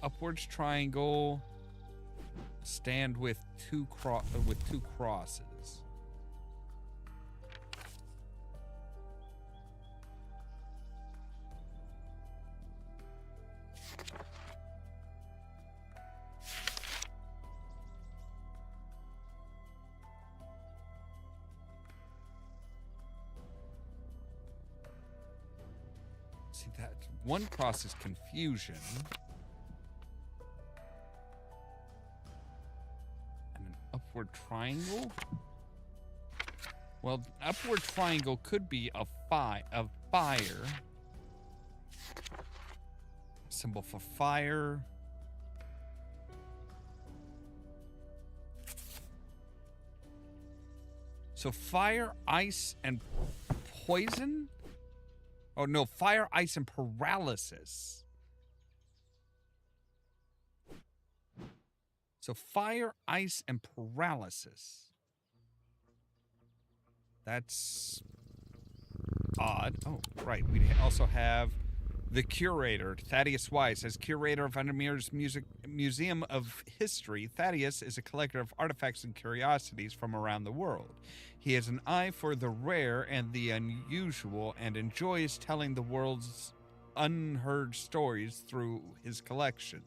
Upwards triangle. Stand with two crosses. See, that one cross is confusion. And an upward triangle? Well, upward triangle could be a fire. Symbol for fire. So fire, ice, and poison? Oh, no, fire, ice, and paralysis. So fire, ice, and paralysis. That's odd. Oh, right. We also have the curator, Thaddeus Weiss. As curator of Vandermeer's Museum of History, Thaddeus is a collector of artifacts and curiosities from around the world. He has an eye for the rare and the unusual and enjoys telling the world's unheard stories through his collections.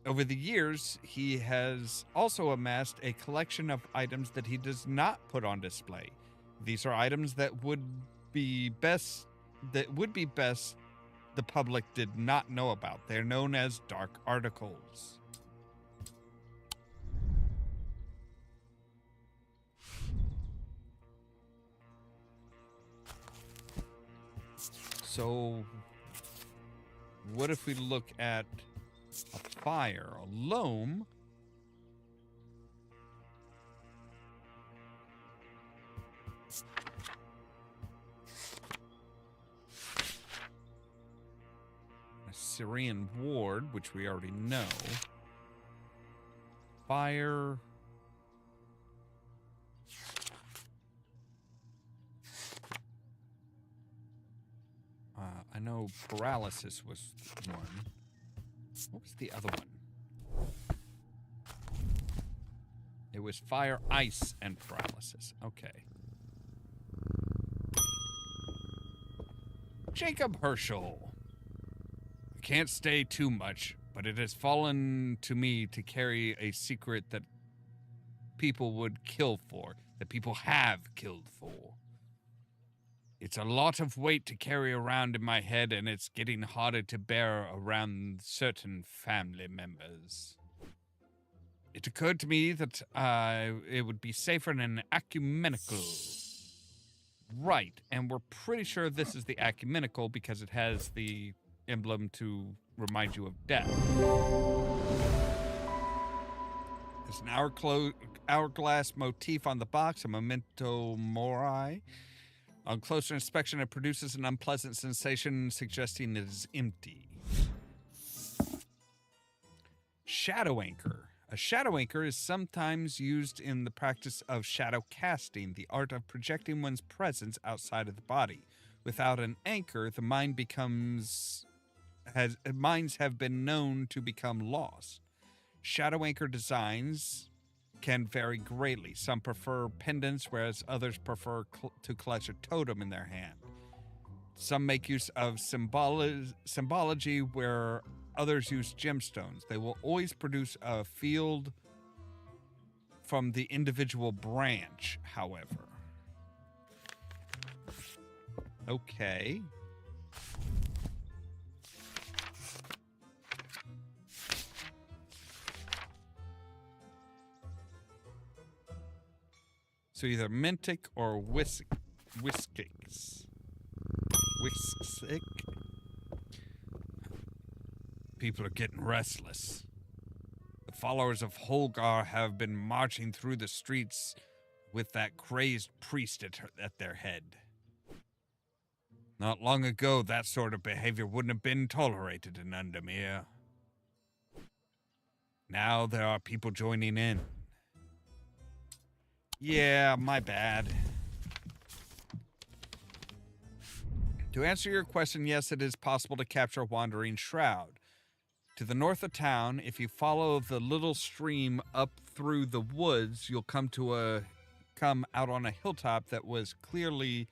Over the years, he has also amassed a collection of items that he does not put on display. These are items that would be best the public did not know about. They're known as dark articles. So, what if we look at a fire, a loam? A Syrian ward, which we already know. Fire. I know paralysis was one. What was the other one? It was fire, ice, and paralysis. Okay. Jacob Herschel. I can't stay too much, but it has fallen to me to carry a secret that people would kill for, that people have killed for. It's a lot of weight to carry around in my head, and it's getting harder to bear around certain family members. It occurred to me that it would be safer in an ecumenical. Right, and we're pretty sure this is the ecumenical because it has the emblem to remind you of death. There's an hourglass motif on the box, a memento mori. On closer inspection, it produces an unpleasant sensation, suggesting it is empty. Shadow anchor. A shadow anchor is sometimes used in the practice of shadow casting, the art of projecting one's presence outside of the body. Without an anchor, the mind minds have been known to become lost. Shadow anchor designs can vary greatly. Some prefer pendants, whereas others prefer to clutch a totem in their hand. Some make use of symbology, where others use gemstones. They will always produce a field from the individual branch, however. Okay. So either Mintic or Whiskix. Whiskick. People are getting restless. The followers of Holgar have been marching through the streets with that crazed priest at their head. Not long ago, that sort of behavior wouldn't have been tolerated in Undermere. Now there are people joining in. Yeah, my bad. To answer your question, yes, it is possible to capture a wandering shroud. To the north of town, if you follow the little stream up through the woods, you'll come out on a hilltop that was clearly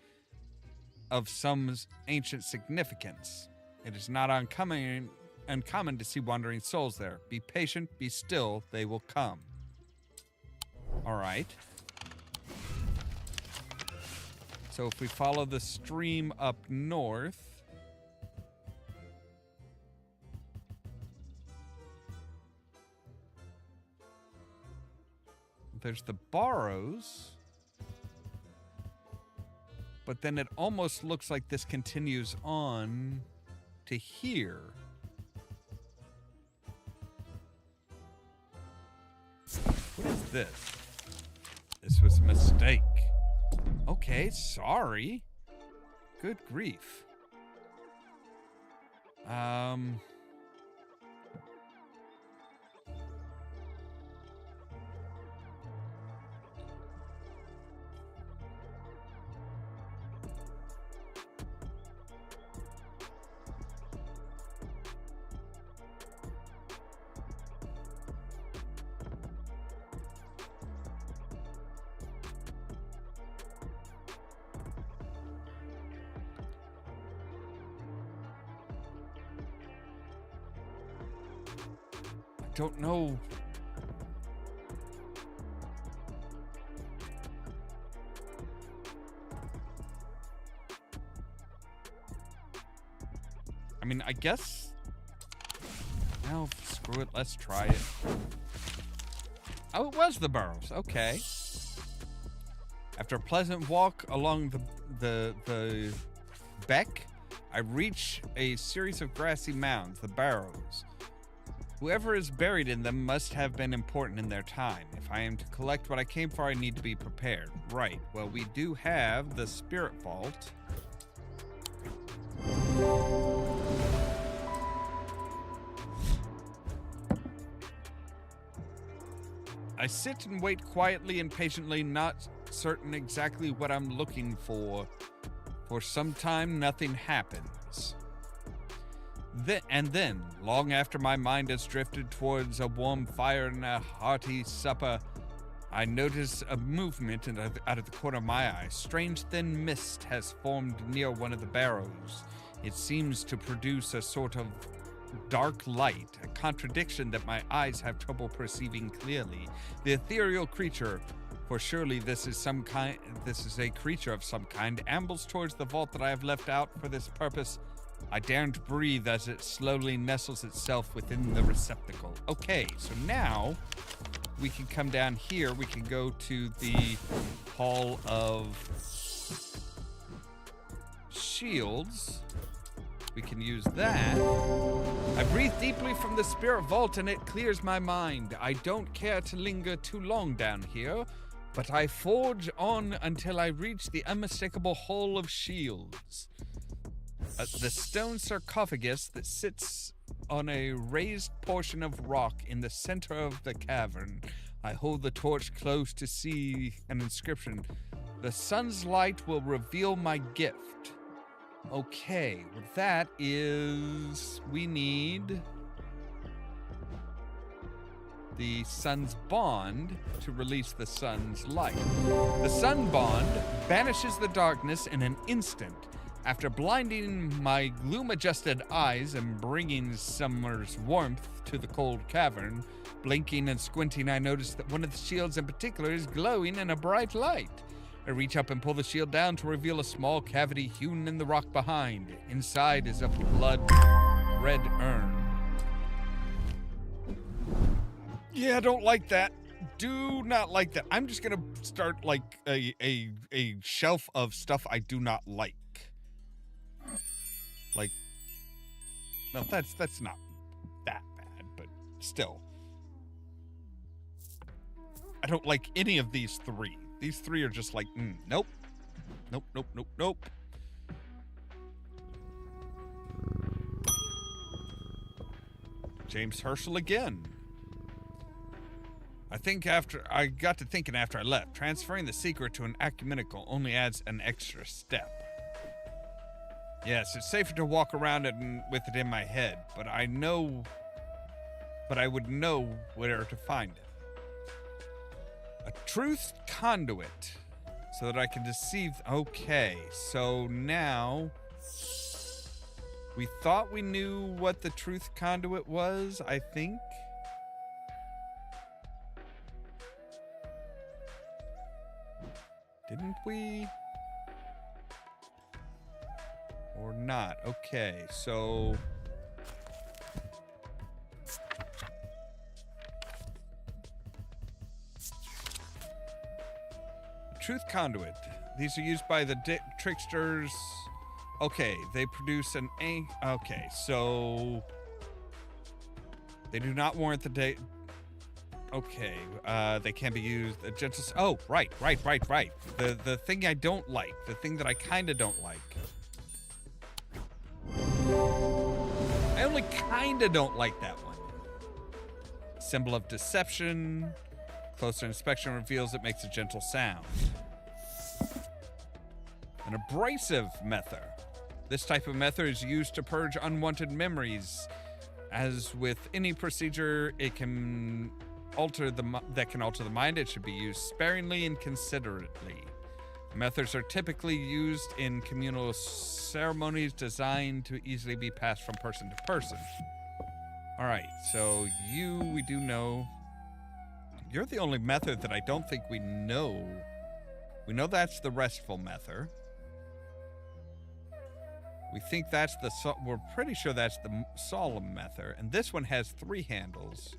of some ancient significance. It is not uncommon to see wandering souls there. Be patient, be still, they will come. All right. So if we follow the stream up north, there's the Barrows. But then it almost looks like this continues on to here. What is this? This was a mistake. Okay, sorry. Good grief. Don't know. I mean, I guess. No, screw it. Let's try it. Oh, it was the Burrows. Okay. After a pleasant walk along the beck, I reach a series of grassy mounds, the Barrows. Whoever is buried in them must have been important in their time. If I am to collect what I came for, I need to be prepared. Right. Well, we do have the Spirit Vault. I sit and wait quietly and patiently, not certain exactly what I'm looking for. For some time, nothing happens. Then, long after my mind has drifted towards a warm fire and a hearty supper, I notice a movement out of the corner of my eye. Strange thin mist has formed near one of the barrows. It seems to produce a sort of dark light, a contradiction that my eyes have trouble perceiving clearly. The ethereal creature, for surely this is a creature of some kind, ambles towards the vault that I have left out for this purpose. I daren't breathe as it slowly nestles itself within the receptacle. Okay, so now we can come down here. We can go to the Hall of Shields. We can use that. I breathe deeply from the Spirit Vault and it clears my mind. I don't care to linger too long down here, but I forge on until I reach the unmistakable Hall of Shields. The stone sarcophagus that sits on a raised portion of rock in the center of the cavern. I hold the torch close to see an inscription. The sun's light will reveal my gift. Okay, well that is... we need the sun's bond to release the sun's light. The sun bond banishes the darkness in an instant. After blinding my gloom-adjusted eyes and bringing summer's warmth to the cold cavern, blinking and squinting, I notice that one of the shields in particular is glowing in a bright light. I reach up and pull the shield down to reveal a small cavity hewn in the rock behind. Inside is a blood-red urn. Yeah, I don't like that. do not like that. I'm just gonna start like a shelf of stuff I do not like. Like, no, that's not that bad, but still. I don't like any of these three. These three are just like, nope. Nope, nope, nope, nope. James Herschel again. I got to thinking after I left, transferring the secret to an ecumenical only adds an extra step. Yes, it's safer to walk around with it in my head, but I would know where to find it. A truth conduit, so that I can deceive. Okay, so now we thought we knew what the truth conduit was, I think. Didn't we? Or not? Okay, so truth conduit. These are used by the tricksters. Okay, they produce an okay, so they do not warrant the date. Okay, they can be used. Oh, right. The thing I don't like. The thing that I kind of don't like. I only kind of don't like that one. Symbol of deception. Closer inspection reveals it makes a gentle sound. An abrasive method. This type of method is used to purge unwanted memories. As with any procedure, it can alter the mind. It should be used sparingly and considerately. Methods are typically used in communal ceremonies designed to easily be passed from person to person. All right, so we do know. You're the only method that I don't think we know. We know that's the restful method. We think that's we're pretty sure that's the solemn method. And this one has 3 handles.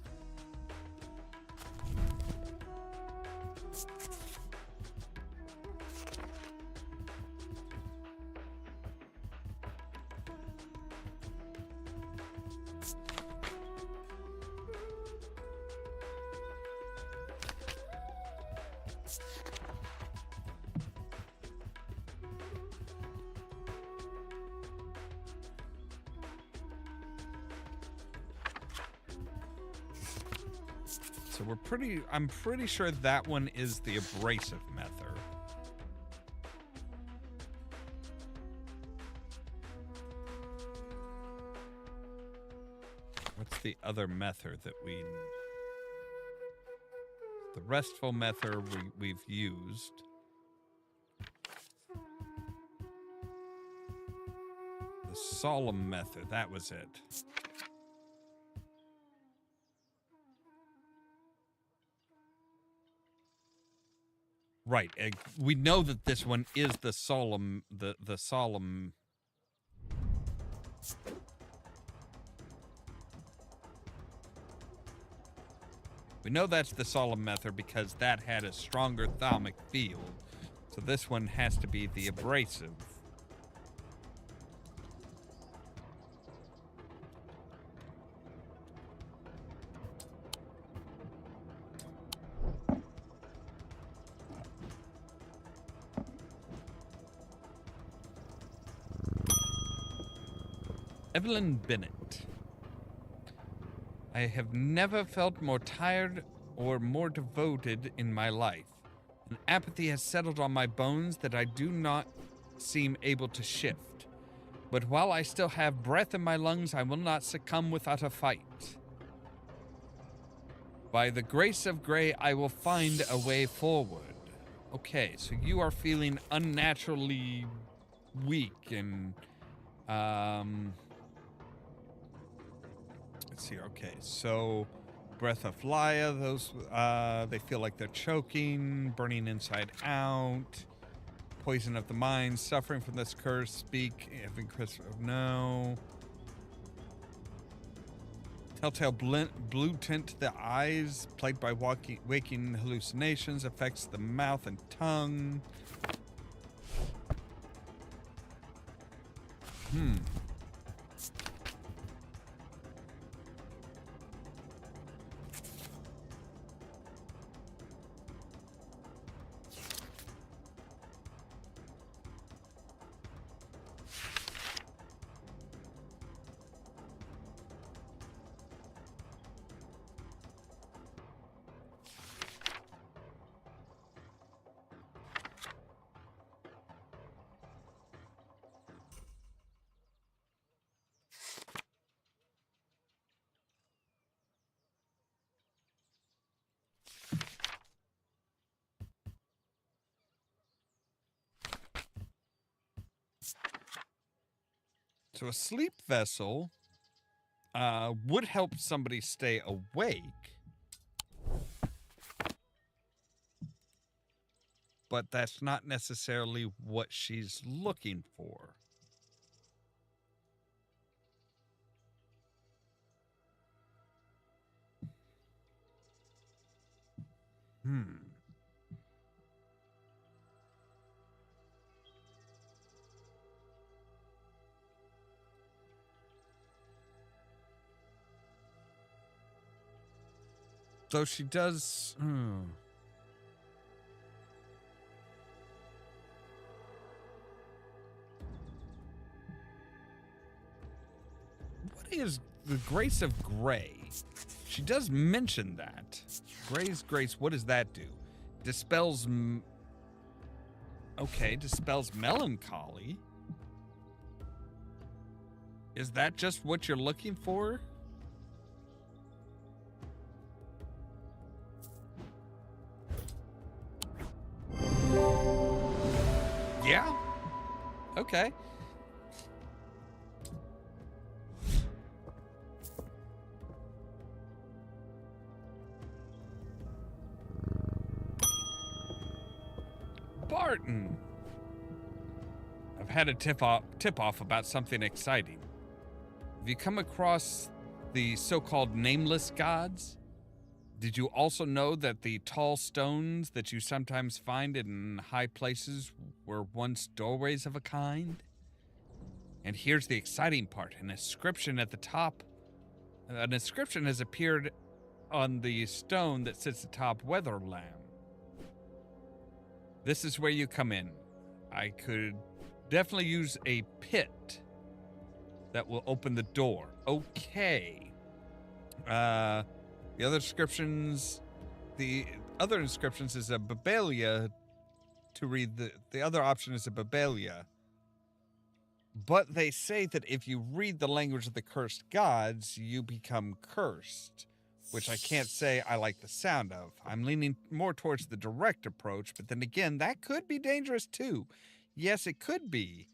So I'm pretty sure that one is the abrasive method. What's the other method that the restful method we've used. The solemn method, that was it. Right. We know that this one is the solemn. The solemn. We know that's the solemn method because that had a stronger thalamic field. So this one has to be the abrasive. Evelyn Bennett. I have never felt more tired or more devoted in my life. An apathy has settled on my bones that I do not seem able to shift. But while I still have breath in my lungs, I will not succumb without a fight. By the grace of Grey, I will find a way forward. Okay, so you are feeling unnaturally weak and, let's see. Okay, so Breath of Laya, those, they feel like they're choking, burning inside out. Poison of the mind, suffering from this curse, speak, having Chris, no. Telltale blue tint to the eyes, plagued by waking hallucinations, affects the mouth and tongue. So a sleep vessel would help somebody stay awake, but that's not necessarily what she's looking for. So she does... What is the Grace of Gray? She does mention that. Gray's Grace, what does that do? Dispels... Okay, dispels melancholy. Is that just what you're looking for? Yeah. Okay. Barton. I've had a tip off about something exciting. Have you come across the so-called nameless gods? Did you also know that the tall stones that you sometimes find in high places were once doorways of a kind? And here's the exciting part. An inscription at the top. An inscription has appeared on the stone that sits atop Weatherlam. This is where you come in. I could definitely use a pit that will open the door. Okay. The other inscriptions is a Babelia to read. The other option is a Babelia. But they say that if you read the language of the cursed gods, you become cursed, which I can't say I like the sound of. I'm leaning more towards the direct approach, but then again, that could be dangerous too. Yes, it could be.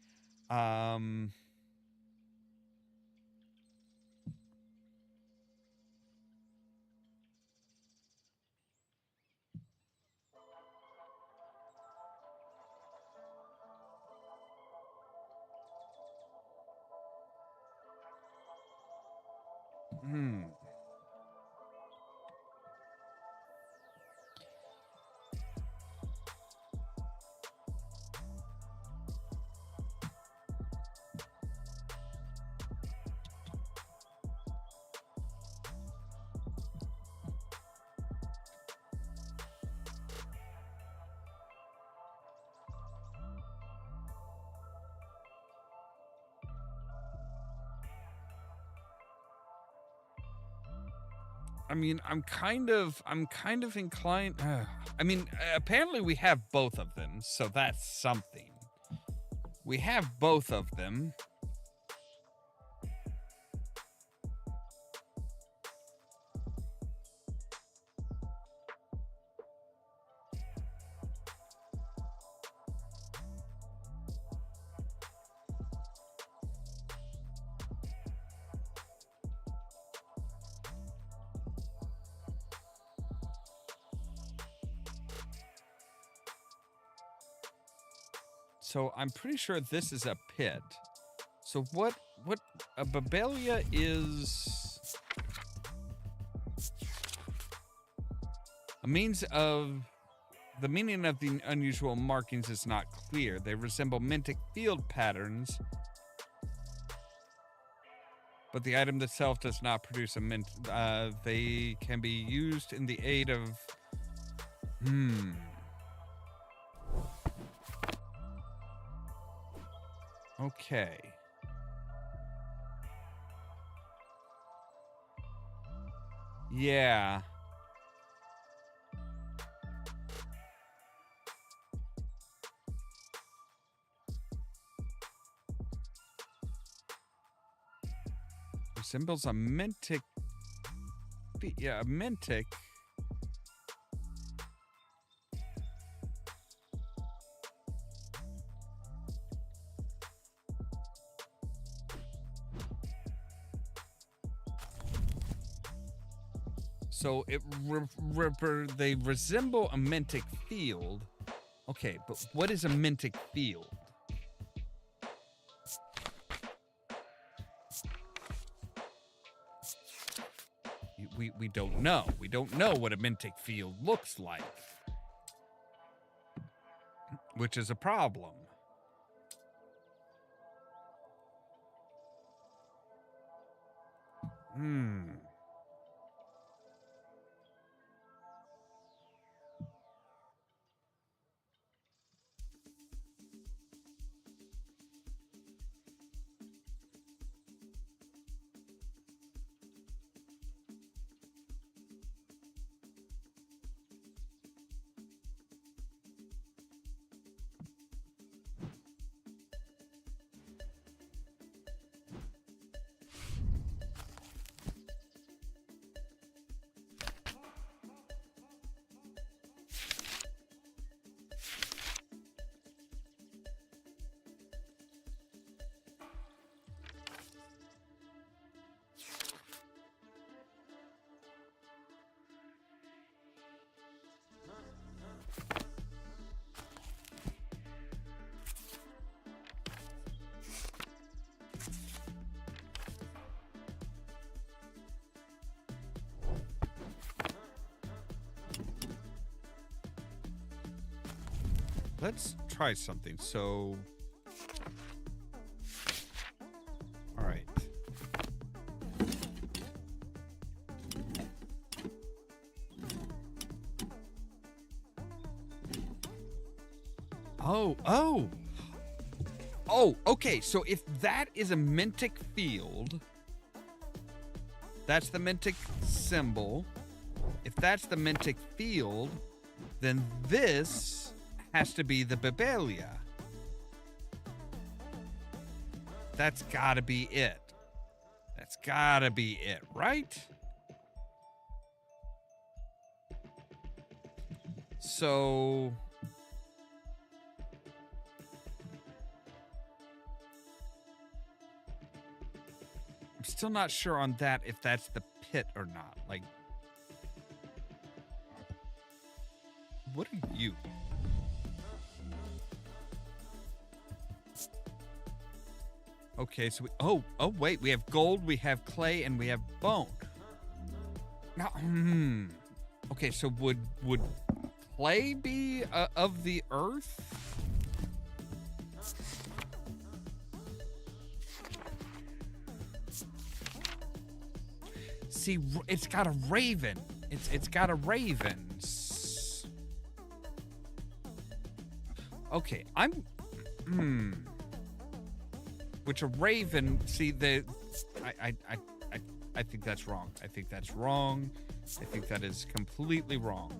I mean, I'm kind of inclined. I mean, apparently we have both of them, so that's something. We have both of them. So I'm pretty sure this is a pit. So what a Babelia is... A means of the meaning of the unusual markings is not clear. They resemble mintic field patterns, but the item itself does not produce a mint. They can be used in the aid of... Okay. Yeah. Resembles a mintic. Yeah, a mintic. So they resemble a mintic field. Okay, but what is a mintic field? We don't know. We don't know what a mintic field looks like, which is a problem. Let's try something. So, all right. Oh, okay. So if that is a mintic field, that's the mintic symbol. If that's the mintic field, then this has to be the Bebelia. That's gotta be it. That's gotta be it, right? So... I'm still not sure on that if that's the pit or not. Like... What are you? Okay, so we... Oh, wait. We have gold, we have clay, and we have bone. Now, okay, so would clay be of the earth? See, it's got a raven. It's got a raven. Okay, I'm... Which a raven... See, I think that's wrong. I think that's wrong. I think that is completely wrong.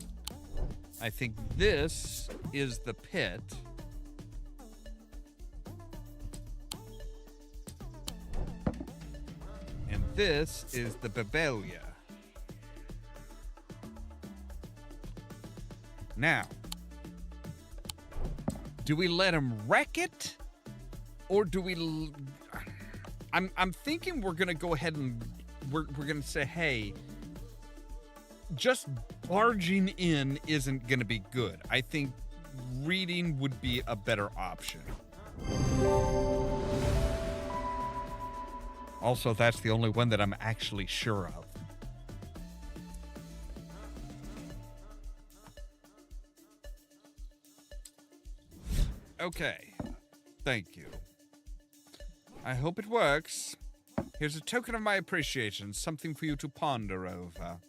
I think this is the pit. And this is the Bebelia. Now, do we let him wreck it? Or do we... I'm thinking we're going to go ahead and... We're going to say, hey, just barging in isn't going to be good. I think reading would be a better option. Also, that's the only one that I'm actually sure of. Okay. Thank you. I hope it works. Here's a token of my appreciation, something for you to ponder over.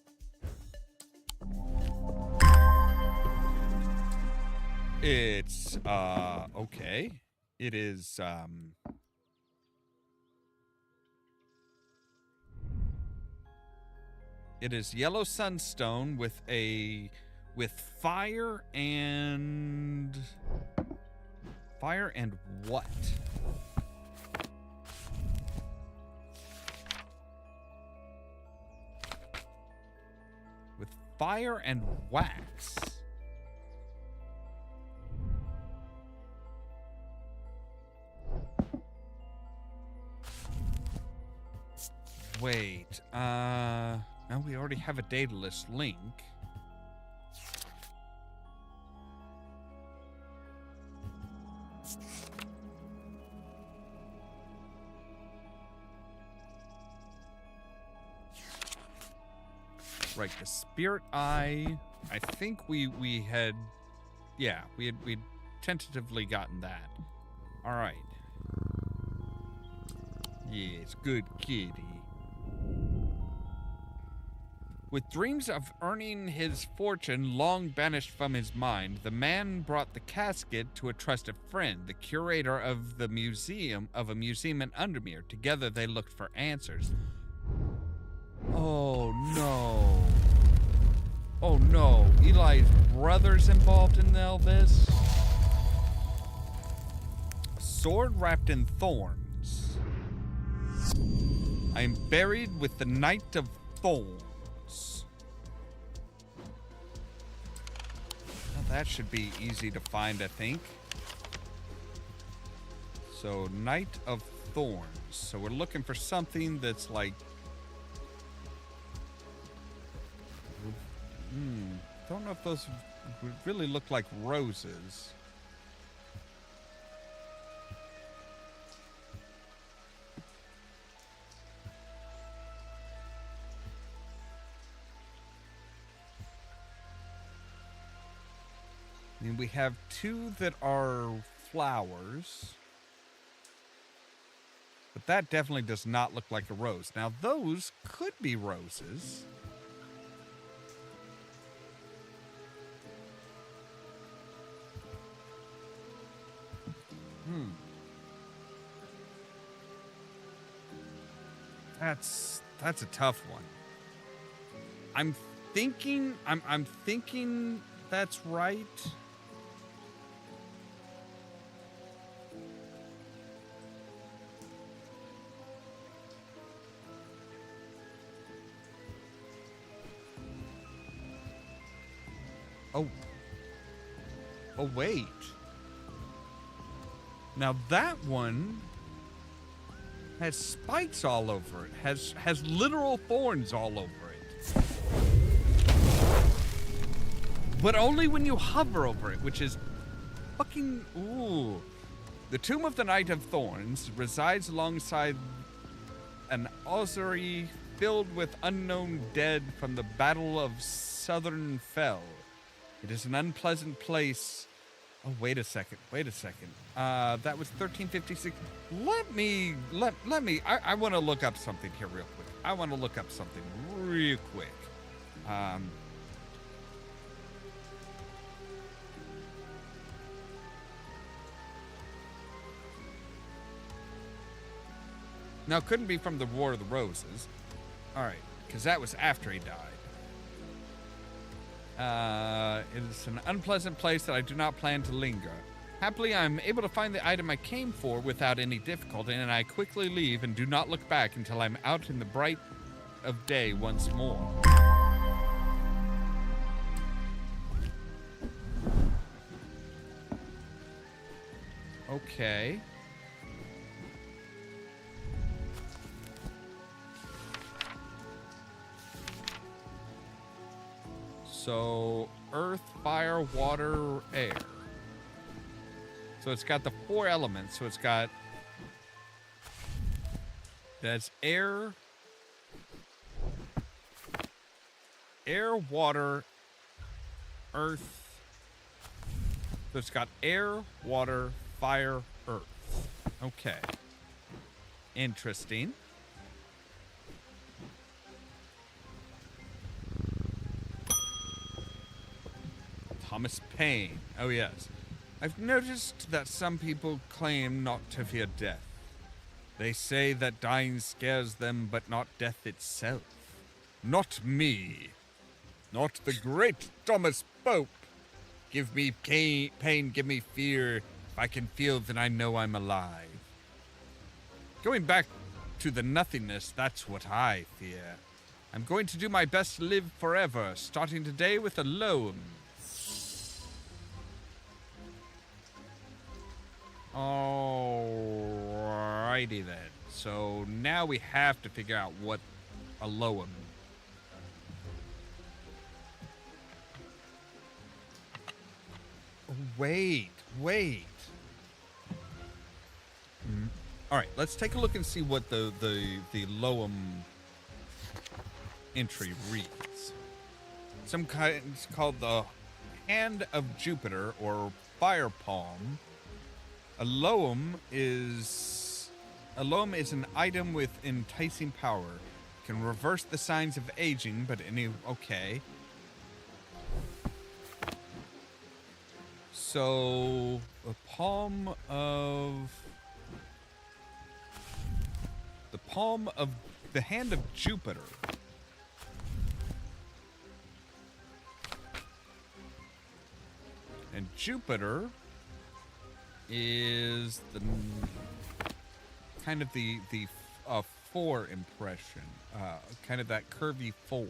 It's, okay. It is, it is yellow sunstone with fire and what? With fire and wax. Wait, no, we already have a data list link. Right, the spirit eye. I think we had, yeah, we'd tentatively gotten that. All right. Yes, good kitty. With dreams of earning his fortune long banished from his mind, the man brought the casket to a trusted friend, the curator of a museum in Undermere. Together they looked for answers. Oh no. Oh no. Eli's brother's involved in all this? A sword wrapped in thorns. I am buried with the Knight of Thorns. Well, that should be easy to find, I think. So, Knight of Thorns. So we're looking for something that's like... Don't know if those really look like roses. I mean, we have two that are flowers. But that definitely does not look like a rose. Now, those could be roses. That's a tough one. I'm thinking that's right. Oh wait. Now that one has spikes all over it. Has literal thorns all over it. But only when you hover over it, which is fucking ooh. The Tomb of the Knight of Thorns resides alongside an ossuary filled with unknown dead from the Battle of Southern Fell. It is an unpleasant place. Oh, wait a second. That was 1356. Let me, I want to look up something here real quick. Now, it couldn't be from the War of the Roses. All right, because that was after he died. It is an unpleasant place that I do not plan to linger. Happily, I am able to find the item I came for without any difficulty, and I quickly leave and do not look back until I'm out in the bright of day once more. Okay. So, earth, fire, water, air. So it's got the 4 elements. So it's got... That's air... Air, water, earth, So it's got air, water, fire, earth. Okay. Interesting. Thomas Paine. Oh, yes. I've noticed that some people claim not to fear death. They say that dying scares them, but not death itself. Not me. Not the great Thomas Pope. Give me pain, give me fear. If I can feel, then I know I'm alive. Going back to the nothingness, that's what I fear. I'm going to do my best to live forever, starting today with a loam. Alrighty then. So now we have to figure out what a loam. Wait. All right, let's take a look and see what the loam entry reads. Some kind, it's called the Hand of Jupiter or Fire Palm. A loam is an item with enticing power. Can reverse the signs of aging, but okay. So the Hand of Jupiter. And Jupiter is the kind of the 4 impression, kind of that curvy 4.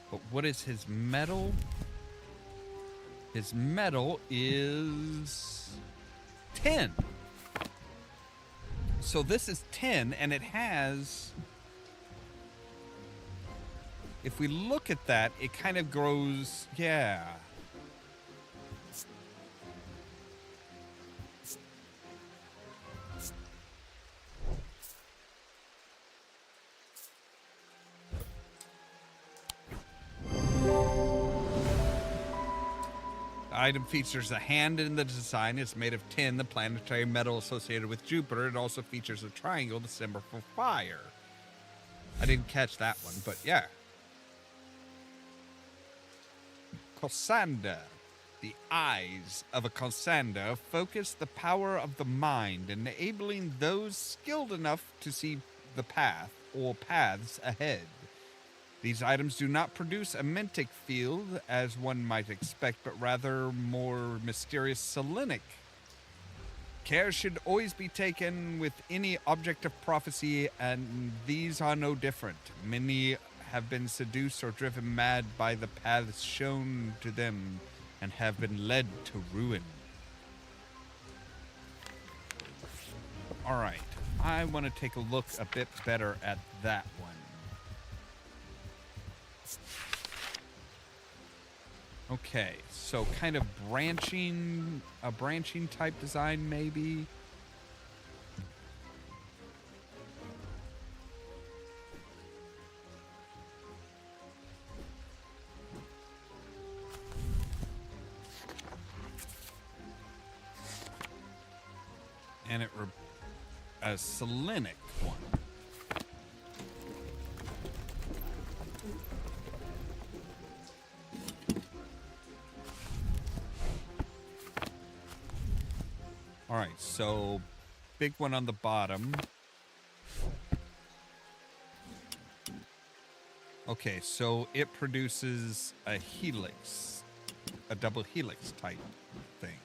But what is his metal? His metal is 10. So this is 10, and it has... If we look at that, it kind of grows... Yeah. The item features a hand in the design. It's made of tin, the planetary metal associated with Jupiter. It also features a triangle, the symbol for fire. I didn't catch that one, but yeah. Cassandra. The eyes of a Cassandra focus the power of the mind, enabling those skilled enough to see the path or paths ahead. These items do not produce a mentic field, as one might expect, but rather more mysterious selenic. Care should always be taken with any object of prophecy, and these are no different. Many have been seduced or driven mad by the paths shown to them, and have been led to ruin. All right, I want to take a look a bit better at that one. Okay, so kind of a branching type design maybe. And a selenic one. All right, so big one on the bottom. Okay, so it produces a helix, a double helix type thing.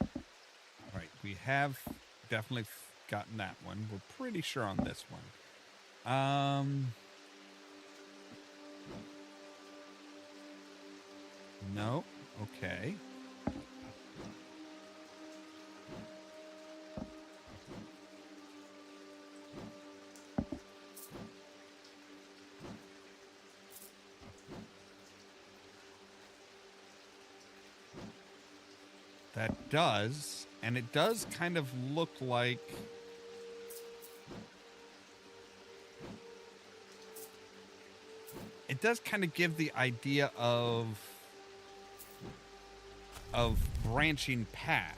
All right, we have definitely gotten that one. We're pretty sure on this one. No. Okay. That does, and it does kind of look like... It does kind of give the idea of branching paths.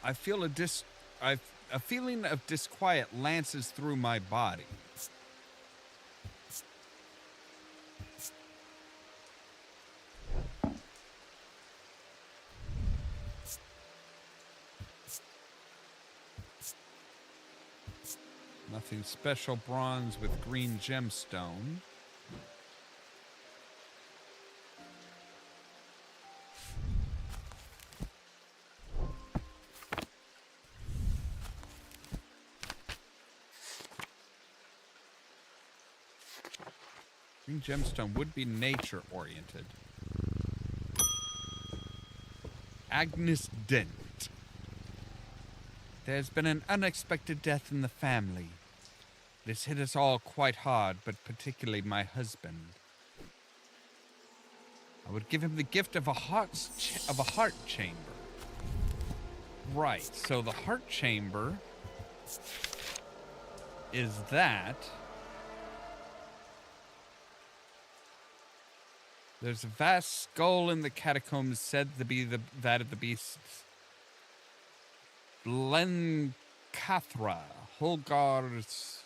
I feel a feeling of disquiet lances through my body. Nothing special. Bronze with green gemstone. Green gemstone would be nature-oriented. Agnes Dent. There's been an unexpected death in the family. It has hit us all quite hard, but particularly my husband. I would give him the gift of a heart chamber. Right, so the heart chamber is that. There's a vast skull in the catacombs said to be that of the beast Blencathra. Holgar's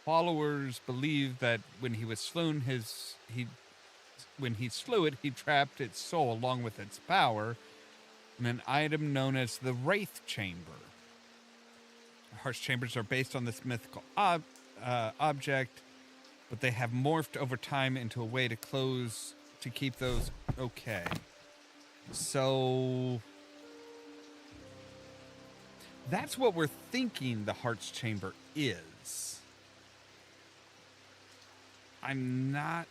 followers believe that when he was slain, when he slew it, he trapped its soul along with its power in an item known as the Wraith Chamber. Heart chambers are based on this mythical object, but they have morphed over time into a way to keep those okay. So that's what we're thinking the Heart's Chamber is. I'm not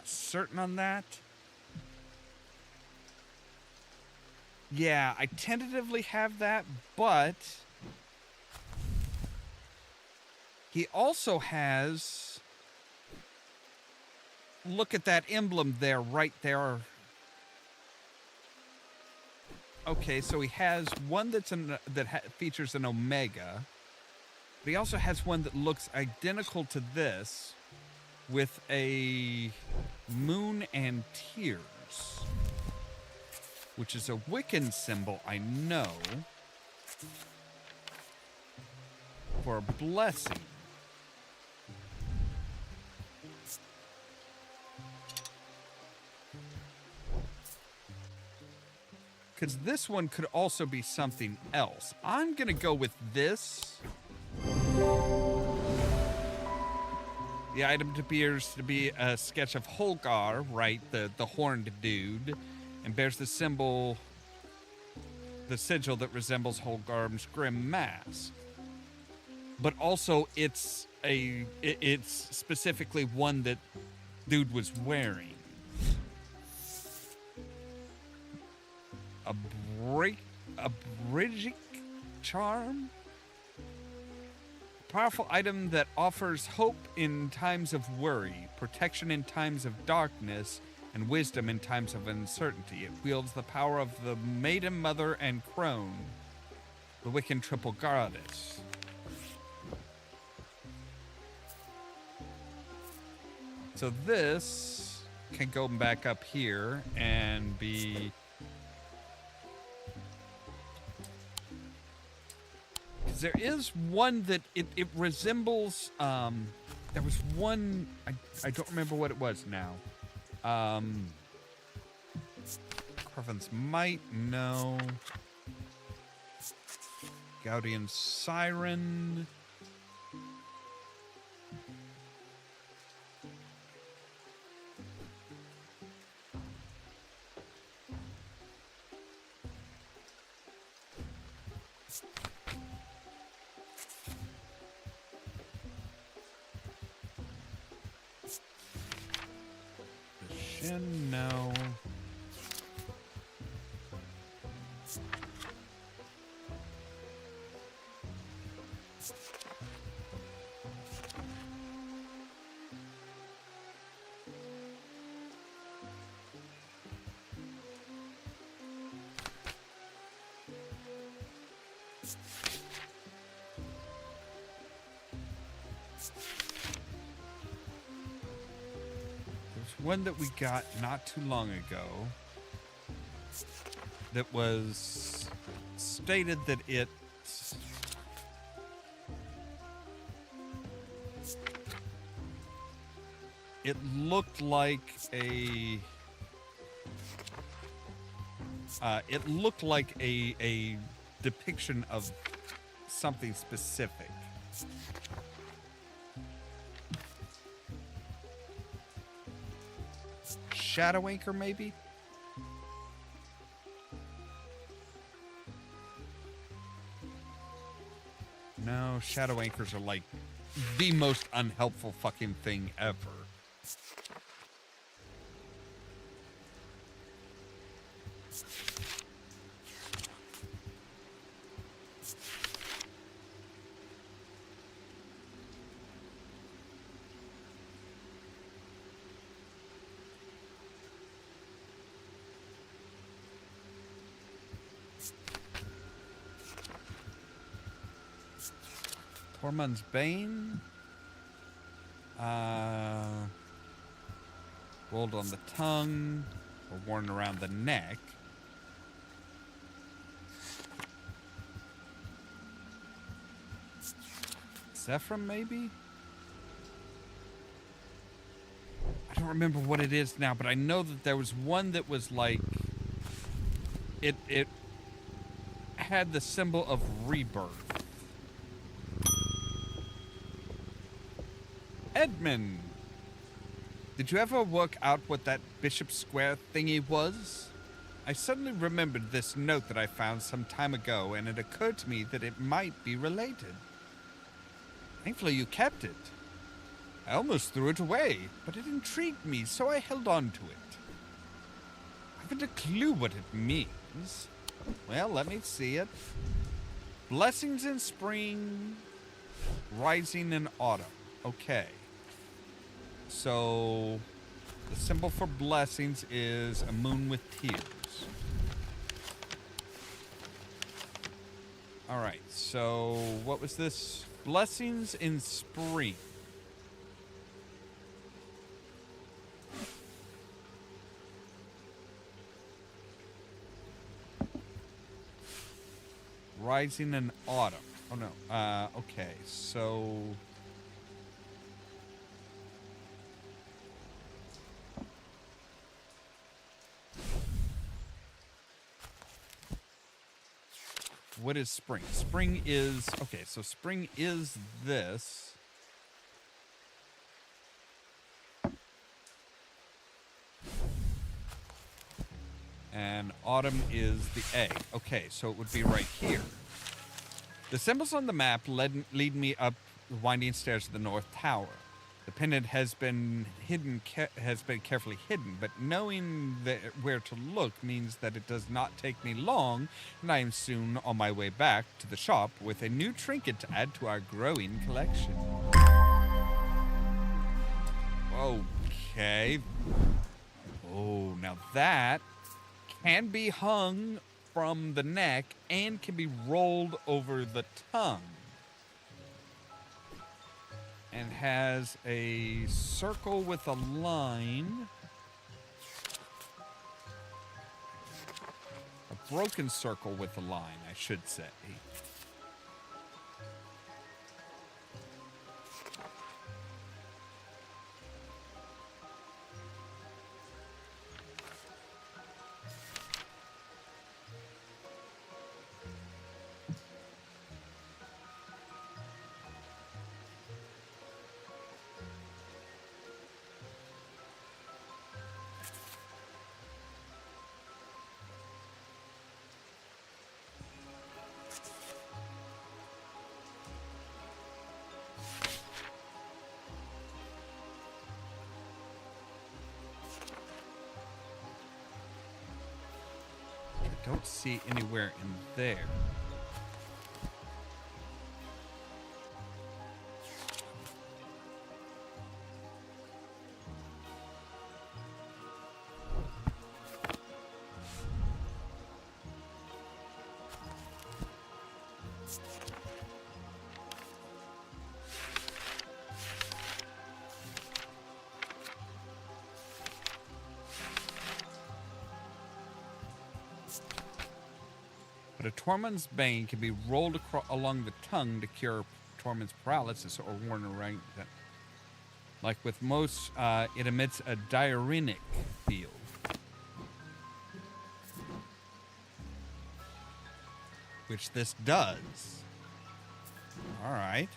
certain on that. Yeah, I tentatively have that, but he also has, look at that emblem there, right there. Okay, so he has one that features an omega, but he also has one that looks identical to this with a moon and tears, which is a Wiccan symbol, I know, for a blessing. Because this one could also be something else. I'm going to go with this. The item appears to be a sketch of Holgar, right? The horned dude. And bears the symbol, the sigil that resembles Holgar's grim mask. But also it's specifically one that dude was wearing. A Bridgic charm? A powerful item that offers hope in times of worry, protection in times of darkness, and wisdom in times of uncertainty. It wields the power of the Maiden Mother and Crone, the Wiccan triple goddess. So this can go back up here and be... There is one that it resembles, there was one, I don't remember what it was now. Carven's Might, no. Gaudian Siren. Chin, no. One that we got not too long ago that was stated that it looked like a a depiction of something specific. Shadow Anchor, maybe? No, Shadow Anchors are like the most unhelpful fucking thing ever. Tormund's Bane. Rolled on the tongue, or worn around the neck. Zephyr, maybe? I don't remember what it is now, but I know that there was one that was like... It had the symbol of rebirth. Edmund! Did you ever work out what that Bishop Square thingy was? I suddenly remembered this note that I found some time ago, and it occurred to me that it might be related. Thankfully you kept it. I almost threw it away, but it intrigued me, so I held on to it. I haven't a clue what it means. Well, let me see it. Blessings in spring, rising in autumn. Okay. So, the symbol for blessings is a moon with tears. Alright, so what was this? Blessings in spring. Rising in autumn. Oh no. Okay, so... What is spring? Spring is... Okay, so spring is this. And autumn is the egg. Okay, so it would be right here. The symbols on the map lead me up the winding stairs of the North Tower. The pendant has been carefully hidden, but knowing where to look means that it does not take me long, and I am soon on my way back to the shop with a new trinket to add to our growing collection. Okay. Oh, now that can be hung from the neck and can be rolled over the tongue. And has a circle with a line. A broken circle with a line, I should say. don't see anywhere in there. But a Tormund's Bane can be rolled along the tongue to cure Tormund's paralysis or warn right that. Like with most, it emits a diurenic field. Which this does. Alright.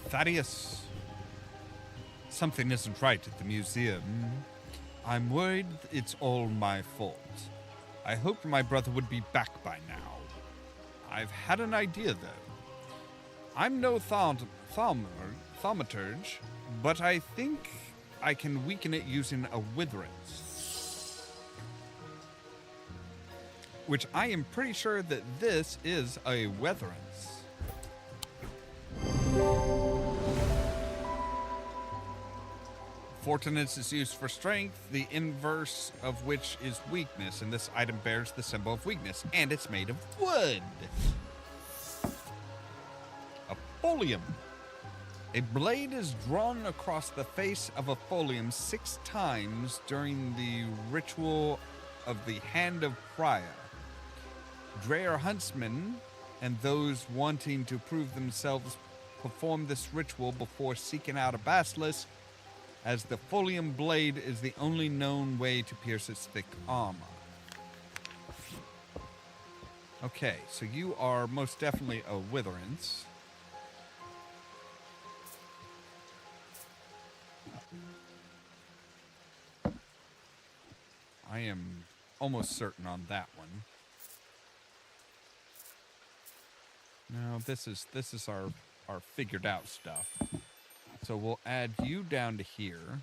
Thaddeus, something isn't right at the museum. I'm worried it's all my fault. I hoped my brother would be back by now. I've had an idea, though. I'm no thaumaturge, but I think I can weaken it using a witherance. Which I am pretty sure that this is a witherance. Fortitude is used for strength, the inverse of which is weakness, and this item bears the symbol of weakness, and it's made of wood. A folium. A blade is drawn across the face of a folium 6 times during the ritual of the Hand of Priya. Dreyer huntsmen and those wanting to prove themselves perform this ritual before seeking out a basilisk, as the folium blade is the only known way to pierce its thick armor. Okay, so you are most definitely a witherance. I am almost certain on that one. No, this is our figured out stuff. So we'll add you down to here.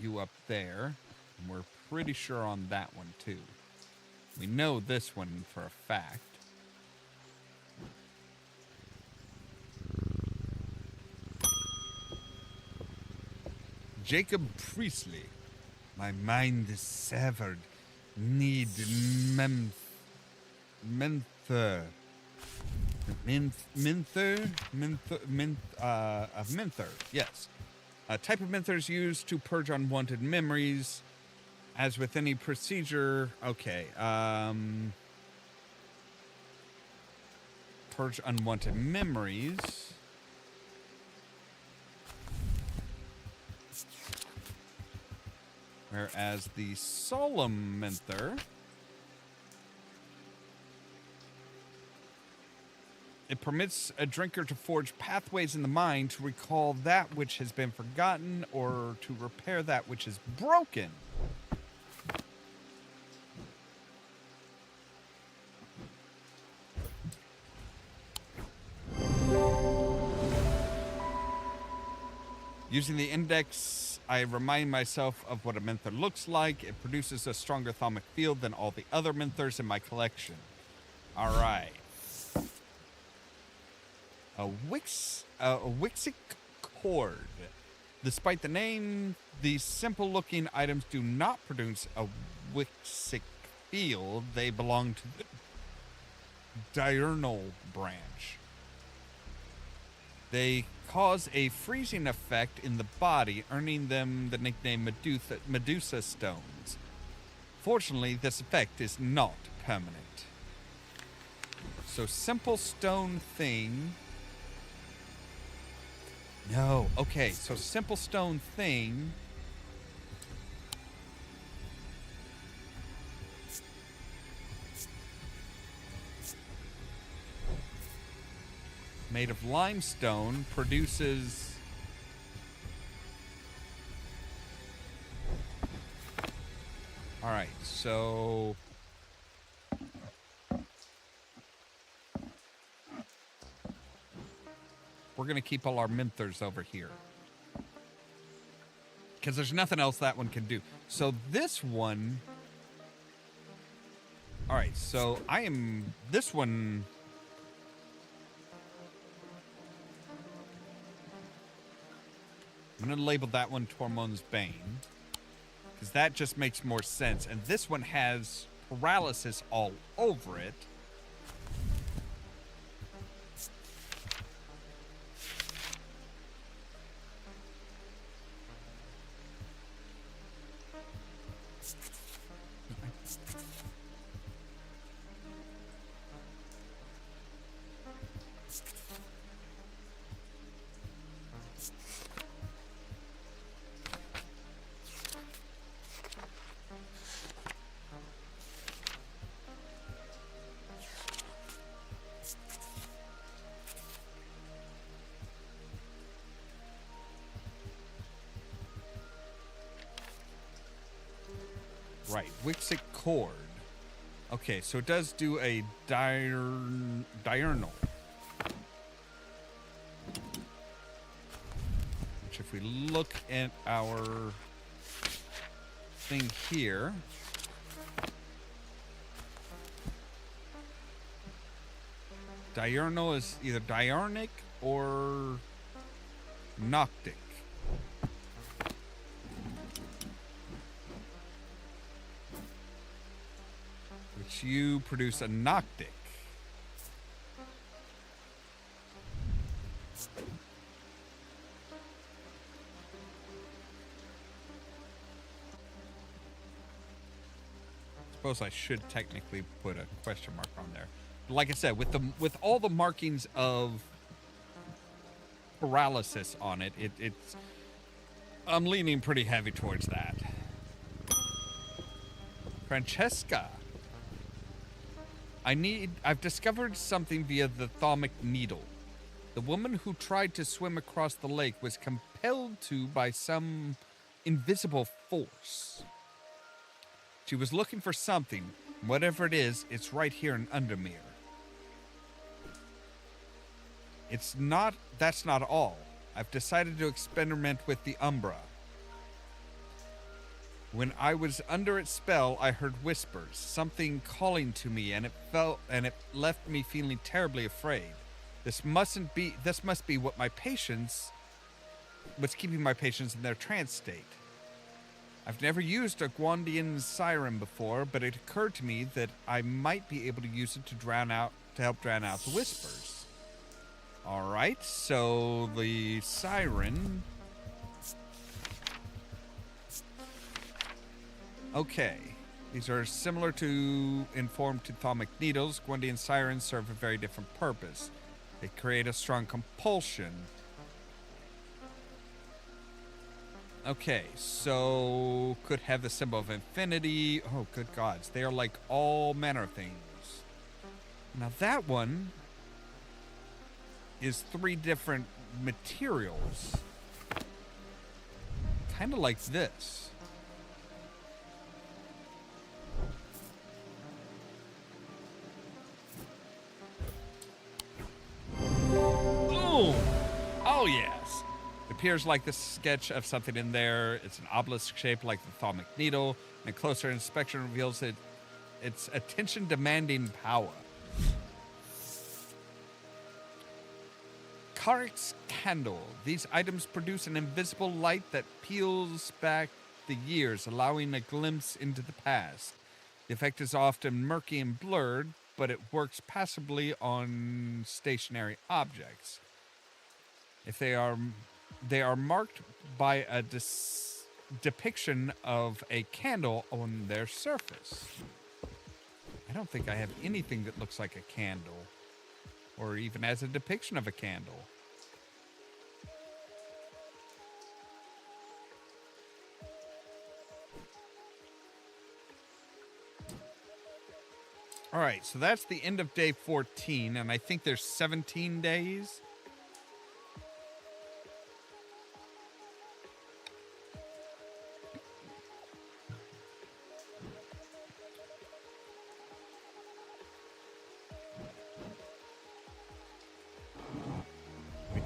You up there. And we're pretty sure on that one too. We know this one for a fact. Jacob Priestley. My mind is severed. Need menther. Menther, yes. A type of menther is used to purge unwanted memories. As with any procedure, okay. Purge unwanted memories. Whereas the solemn menther, it permits a drinker to forge pathways in the mind to recall that which has been forgotten or to repair that which is broken. Using the index, I remind myself of what a menther looks like. It produces a stronger thaumic field than all the other menthers in my collection. All right. A Wixic cord. Despite the name, these simple-looking items do not produce a Wixic field. They belong to the diurnal branch. They cause a freezing effect in the body, earning them the nickname Medusa stones. Fortunately, this effect is not permanent. So, simple stone thing. No, okay, so simple stone thing. Made of limestone produces all right, so We're going to keep all our minthers over here. Because there's nothing else that one can do. So this one... Alright, so this one... I'm going to label that one Tormund's Bane. Because that just makes more sense. And this one has paralysis all over it. Right, Wixic Cord. Okay, so it does do a diurnal. Which if we look at our thing here... Diurnal is either diurnic or noctic. Which you produce a noctic. Suppose I should technically put a question mark on there. Like I said, with all the markings of paralysis on it, it's I'm leaning pretty heavy towards that. Francesca, I've discovered something via the thalmic needle. The woman who tried to swim across the lake was compelled to by some invisible force. She was looking for something. Whatever it is, it's right here in Undermere. That's not all. I've decided to experiment with the Umbra. When I was under its spell, I heard whispers, something calling to me, and it left me feeling terribly afraid. This must be what what's keeping my patients in their trance state. I've never used a Gwandian siren before, but it occurred to me that I might be able to use it to help drown out the whispers. All right, so the siren. Okay, these are similar in form to thalmic needles. Gwandian sirens serve a very different purpose. They create a strong compulsion. Okay, so could have the symbol of infinity. Oh, good gods. They are like all manner of things. Now that one is 3 different materials. Kind of like this. Boom! Oh, yes. It appears like the sketch of something in there. It's an obelisk shaped like the thalmic needle, and closer inspection reveals its attention-demanding power. Karik's candle. These items produce an invisible light that peels back the years, allowing a glimpse into the past. The effect is often murky and blurred, but it works passively on stationary objects. If they are marked by a depiction of a candle on their surface. I don't think I have anything that looks like a candle, or even has a depiction of a candle. All right, so that's the end of day 14, and I think there's 17 days.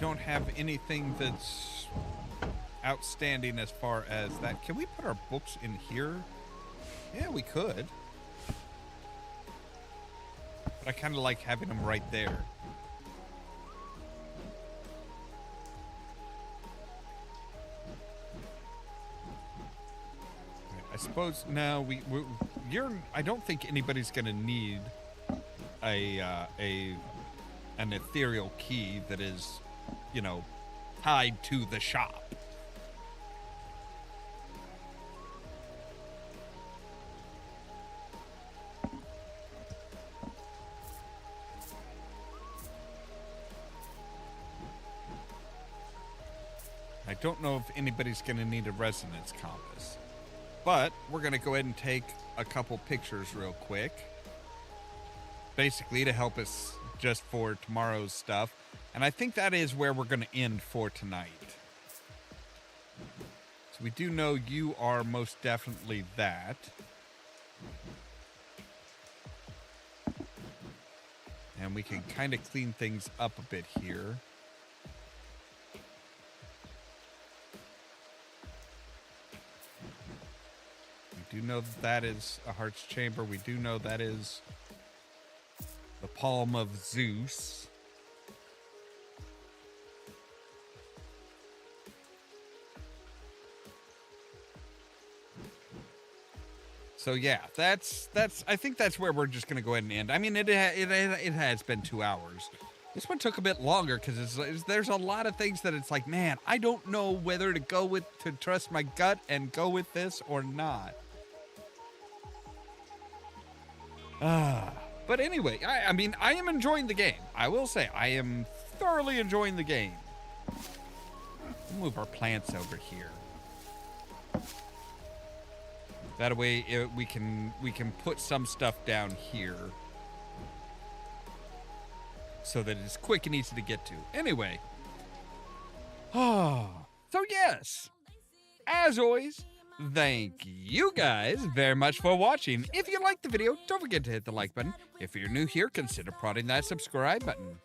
don't have anything that's outstanding as far as that. Can we put our books in here? Yeah, we could. But I kind of like having them right there. I suppose no, I don't think anybody's gonna need an ethereal key that is, you know, tied to the shop. I don't know if anybody's going to need a resonance compass, but we're going to go ahead and take a couple pictures real quick, basically to help us just for tomorrow's stuff. And I think that is where we're going to end for tonight. So we do know you are most definitely that. And we can kind of clean things up a bit here. We do know that that is a heart's chamber. We do know that is the palm of Zeus. So yeah, that's. I think that's where we're just gonna go ahead and end. I mean, it has been 2 hours. This one took a bit longer because there's a lot of things that it's like, man, I don't know whether to trust my gut and go with this or not. But anyway, I mean, I am enjoying the game. I will say, I am thoroughly enjoying the game. We'll move our plants over here. That way, we can put some stuff down here, so that it's quick and easy to get to. Anyway, so yes, as always, thank you guys very much for watching. If you liked the video, don't forget to hit the like button. If you're new here, consider prodding that subscribe button.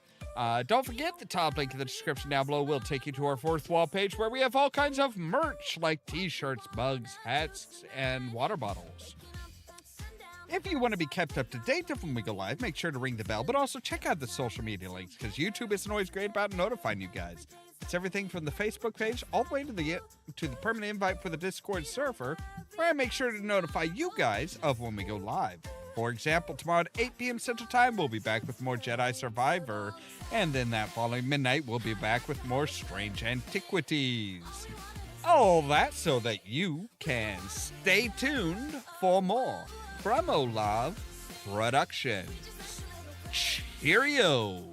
Don't forget the top link in the description down below will take you to our fourth wall page where we have all kinds of merch like t-shirts, mugs, hats, and water bottles. If you want to be kept up to date when we go live, make sure to ring the bell, but also check out the social media links because YouTube isn't always great about notifying you guys. It's everything from the Facebook page all the way to the permanent invite for the Discord server, where I make sure to notify you guys of when we go live. For example, tomorrow at 8 p.m. Central Time, we'll be back with more Jedi Survivor, and then that following midnight, we'll be back with more Strange Antiquities. All that so that you can stay tuned for more from Ollamh Productions. Cheerio!